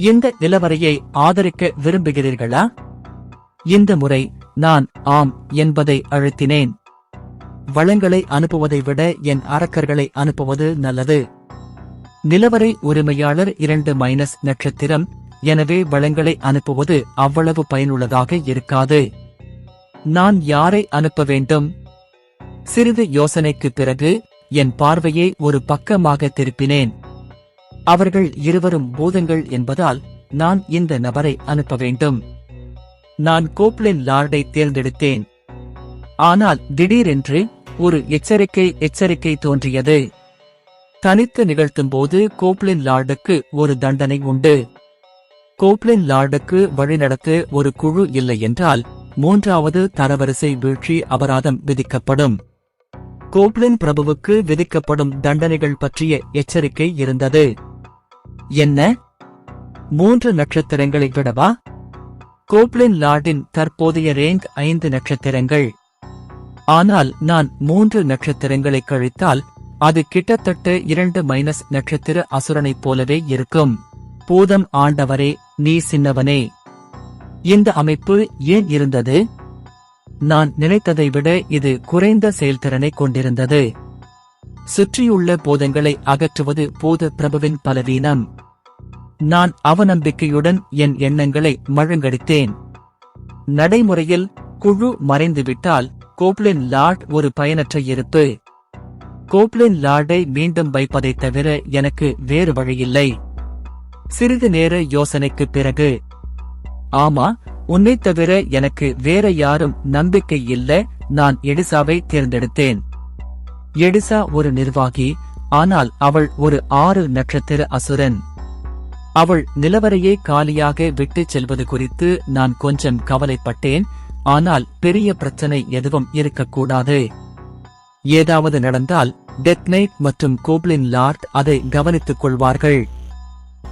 இந்த நிலவரையை ஆதரிக்க விரும்புகிறீர்களா? இந்த முறை நான் ஆம் என்பதை அழுத்தினேன். வளங்களை அனுப்புவதை விட என் அரக்கர்களை அனுப்புவது நல்லது. நிலவரை உரிமையாளர் 2- நட்சத்திரம், எனவே வளங்களை அனுப்புவது அவ்வளவு பயனுள்ளதாக இருக்காது. நான் யாரை அனுப்ப வேண்டும்? சிறிது யோசனைக்கு பிறகு என் பார்வையை ஒரு பக்கமாக திருப்பினேன். அவர்கள் இருவரும் பூதங்கள் என்பதால் நான் இந்த நபரை அனுப்ப வேண்டும். நான் கோப்ளின் லார்டை தேர்ந்தெடுத்தேன். ஆனால் திடீரென்று ஒரு எச்சரிக்கை தோன்றியது. தனித்து நிகழ்த்தும்போது கோப்ளின் லார்டுக்கு ஒரு தண்டனை உண்டு. கோப்ளின் லார்டுக்கு வழிநடத்த ஒரு குழு இல்லை என்றால் 3வது தரவரிசை வீழ்ச்சி அபராதம் விதிக்கப்படும். கோப்ளின் பிரபுவுக்கு விதிக்கப்படும் தண்டனைகள் பற்றிய எச்சரிக்கை இருந்தது. என்ன? 3 நட்சத்திரங்களை விடவா? கோப்ளின் லார்டின் தற்போதைய ரேங்க் 5 நட்சத்திரங்கள். ஆனால் நான் 3 நட்சத்திரங்களை கழித்தால் அது கிட்டத்தட்ட 2- நட்சத்திர அசுரனைப் போலவே இருக்கும். பூதம் ஆண்டவரே, நீ சின்னவனே. இந்த அமைப்பு ஏன் இருந்தது? நான் நினைத்ததை விட இது குறைந்த செயல்திறனை கொண்டிருந்தது. சுற்றியுள்ள பூதங்களை அகற்றுவது பூத பிரபுவின் பலவீனம். நான் அவநம்பிக்கையுடன் என் எண்ணங்களை மழுங்கடித்தேன். நடைமுறையில் குழு மறைந்துவிட்டால் கோப்ளின் லார்ட் ஒரு பயனற்ற இருப்பு. கோப்ளின் லார்டை மீண்டும் வைப்பதைத் தவிர எனக்கு வேறு வழியில்லை. சிறிது நேர யோசனைக்குப் பிறகு, ஆமா, உன்னைத் தவிர எனக்கு வேற யாரும் நம்பிக்கை இல்ல. நான் எடிசாவை தேர்ந்தெடுத்தேன். எடிசா ஒரு நிர்வாகி, ஆனால் அவள் ஒரு 6 நட்சத்திர அசுரன். அவள் நிலவரையை காலியாக விட்டுச் செல்வது குறித்து நான் கொஞ்சம் கவலைப்பட்டேன், ஆனால் பெரிய பிரச்சனை எதுவும் இருக்கக்கூடாது. ஏதாவது நடந்தால் டெத் நைட் மற்றும் கோப்ளின் லார்ட் அதை கவனித்துக் கொள்வார்கள்.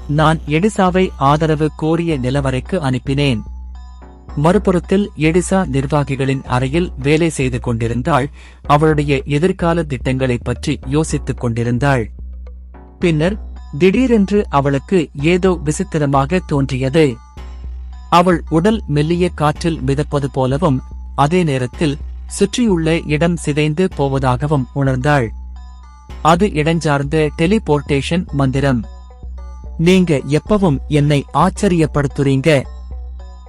நான் எடிசாவை ஆதரவு கோரிய நிலவறைக்கு அனுப்பினேன். மறுபுறத்தில் எடிசா நிர்வாகிகளின் அறையில் வேலை செய்து கொண்டிருந்தாள். அவளுடைய எதிர்கால திட்டங்களைப் பற்றி யோசித்துக் கொண்டிருந்தாள். பின்னர் திடீரென்று அவளுக்கு ஏதோ விசித்திரமாக தோன்றியது. அவள் உடல் மெல்லிய காற்றில் மிதப்பது போலவும் அதே நேரத்தில் சுற்றியுள்ள இடம் சிதைந்து போவதாகவும் உணர்ந்தாள். அது இடஞ்சார்ந்த டெலிபோர்டேஷன் மந்திரம். நீங்க எப்பவும் என்னை ஆச்சரியப்படுத்துறீங்க.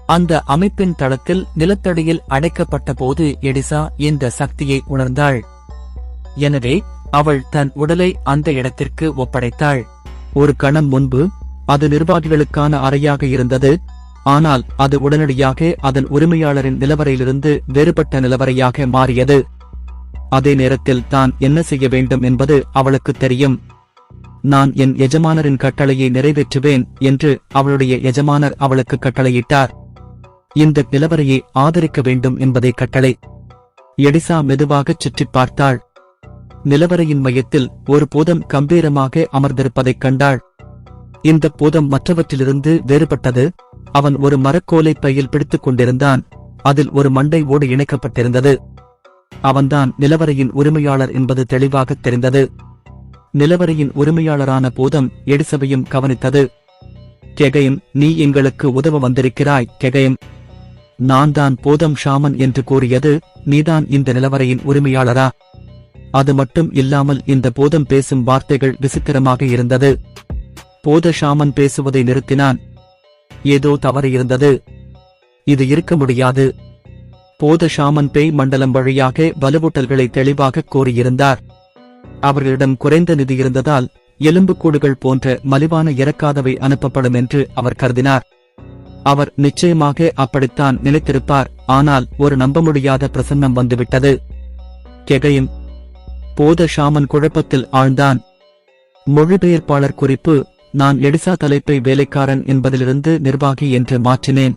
அந்த அமைப்பின் தளத்தில் நிலத்தடியில் அடைக்கப்பட்ட போது எடிசா இந்த சக்தியை உணர்ந்தாள். எனவே அவள் தன் உடலை அந்த இடத்திற்கு ஒப்படைத்தாள். ஒரு கணம் முன்பு அது நிர்வாகிகளுக்கான அறையாக இருந்தது. ஆனால் அது உடனடியாக அதன் உரிமையாளரின் நிலவரையிலிருந்து வேறுபட்ட நிலவரையாக மாறியது. அதே நேரத்தில் தான் என்ன செய்ய வேண்டும் என்பது அவளுக்கு தெரியும். நான் என் எஜமானரின் கட்டளையை நிறைவேற்றுவேன் என்று அவளுடைய எஜமானர் அவளுக்கு கட்டளையிட்டார். இந்த நிலவரையை ஆதரிக்க வேண்டும் என்பதே கட்டளை. எடிசா மெதுவாகச் சுற்றிப் பார்த்தாள். நிலவரையின் மையத்தில் ஒரு பூதம் கம்பீரமாக அமர்ந்திருப்பதைக் கண்டாள். இந்த பூதம் மற்றவற்றிலிருந்து வேறுபட்டது. அவன் ஒரு மரக்கோலை பையில் பிடித்துக் கொண்டிருந்தான். அதில் ஒரு மண்டை ஓடு இணைக்கப்பட்டிருந்தது. அவன்தான் நிலவரையின் உரிமையாளர் என்பது தெளிவாகத் தெரிந்தது. நிலவரையின் உரிமையாளரான பூதம் எடிசாவையும் கவனித்தது. கெகைம், நீ எங்களுக்கு உதவ வந்திருக்கிறாய் கெகைம். நான் தான் பூதம் ஷாமன் என்று கூறியது. நீதான் இந்த நிலவரையின் உரிமையாளரா? அது மட்டும் இல்லாமல் இந்த பூதம் பேசும் வார்த்தைகள் விசித்திரமாக இருந்தது. பூத ஷாமன் பேசுவதை நிறுத்தினான். ஏதோ தவறு இருந்தது. இது இருக்க முடியாது. பூத ஷாமன் பேய் மண்டலம் வழியாக வலுவூட்டல்களை தெளிவாக கூறியிருந்தார். அவர்களிடம் குறைந்த நிதி இருந்ததால் எலும்புக்கூடுகள் போன்ற மலிவான இறக்காதவை அனுப்பப்படும் என்று அவர் கருதினார். அவர் நிச்சயமாக அப்படித்தான் நினைத்திருப்பார். ஆனால் ஒரு நம்ப முடியாத பிரசன்னம் வந்துவிட்டது. கெகையும். பூத ஷாமன் குழப்பத்தில் ஆழ்ந்தான். மொழிபெயர்ப்பாளர் குறிப்பு: நான் எடிசா தலைப்பை வேலைக்காரன் என்பதிலிருந்து நிர்வாகி என்று மாற்றினேன்.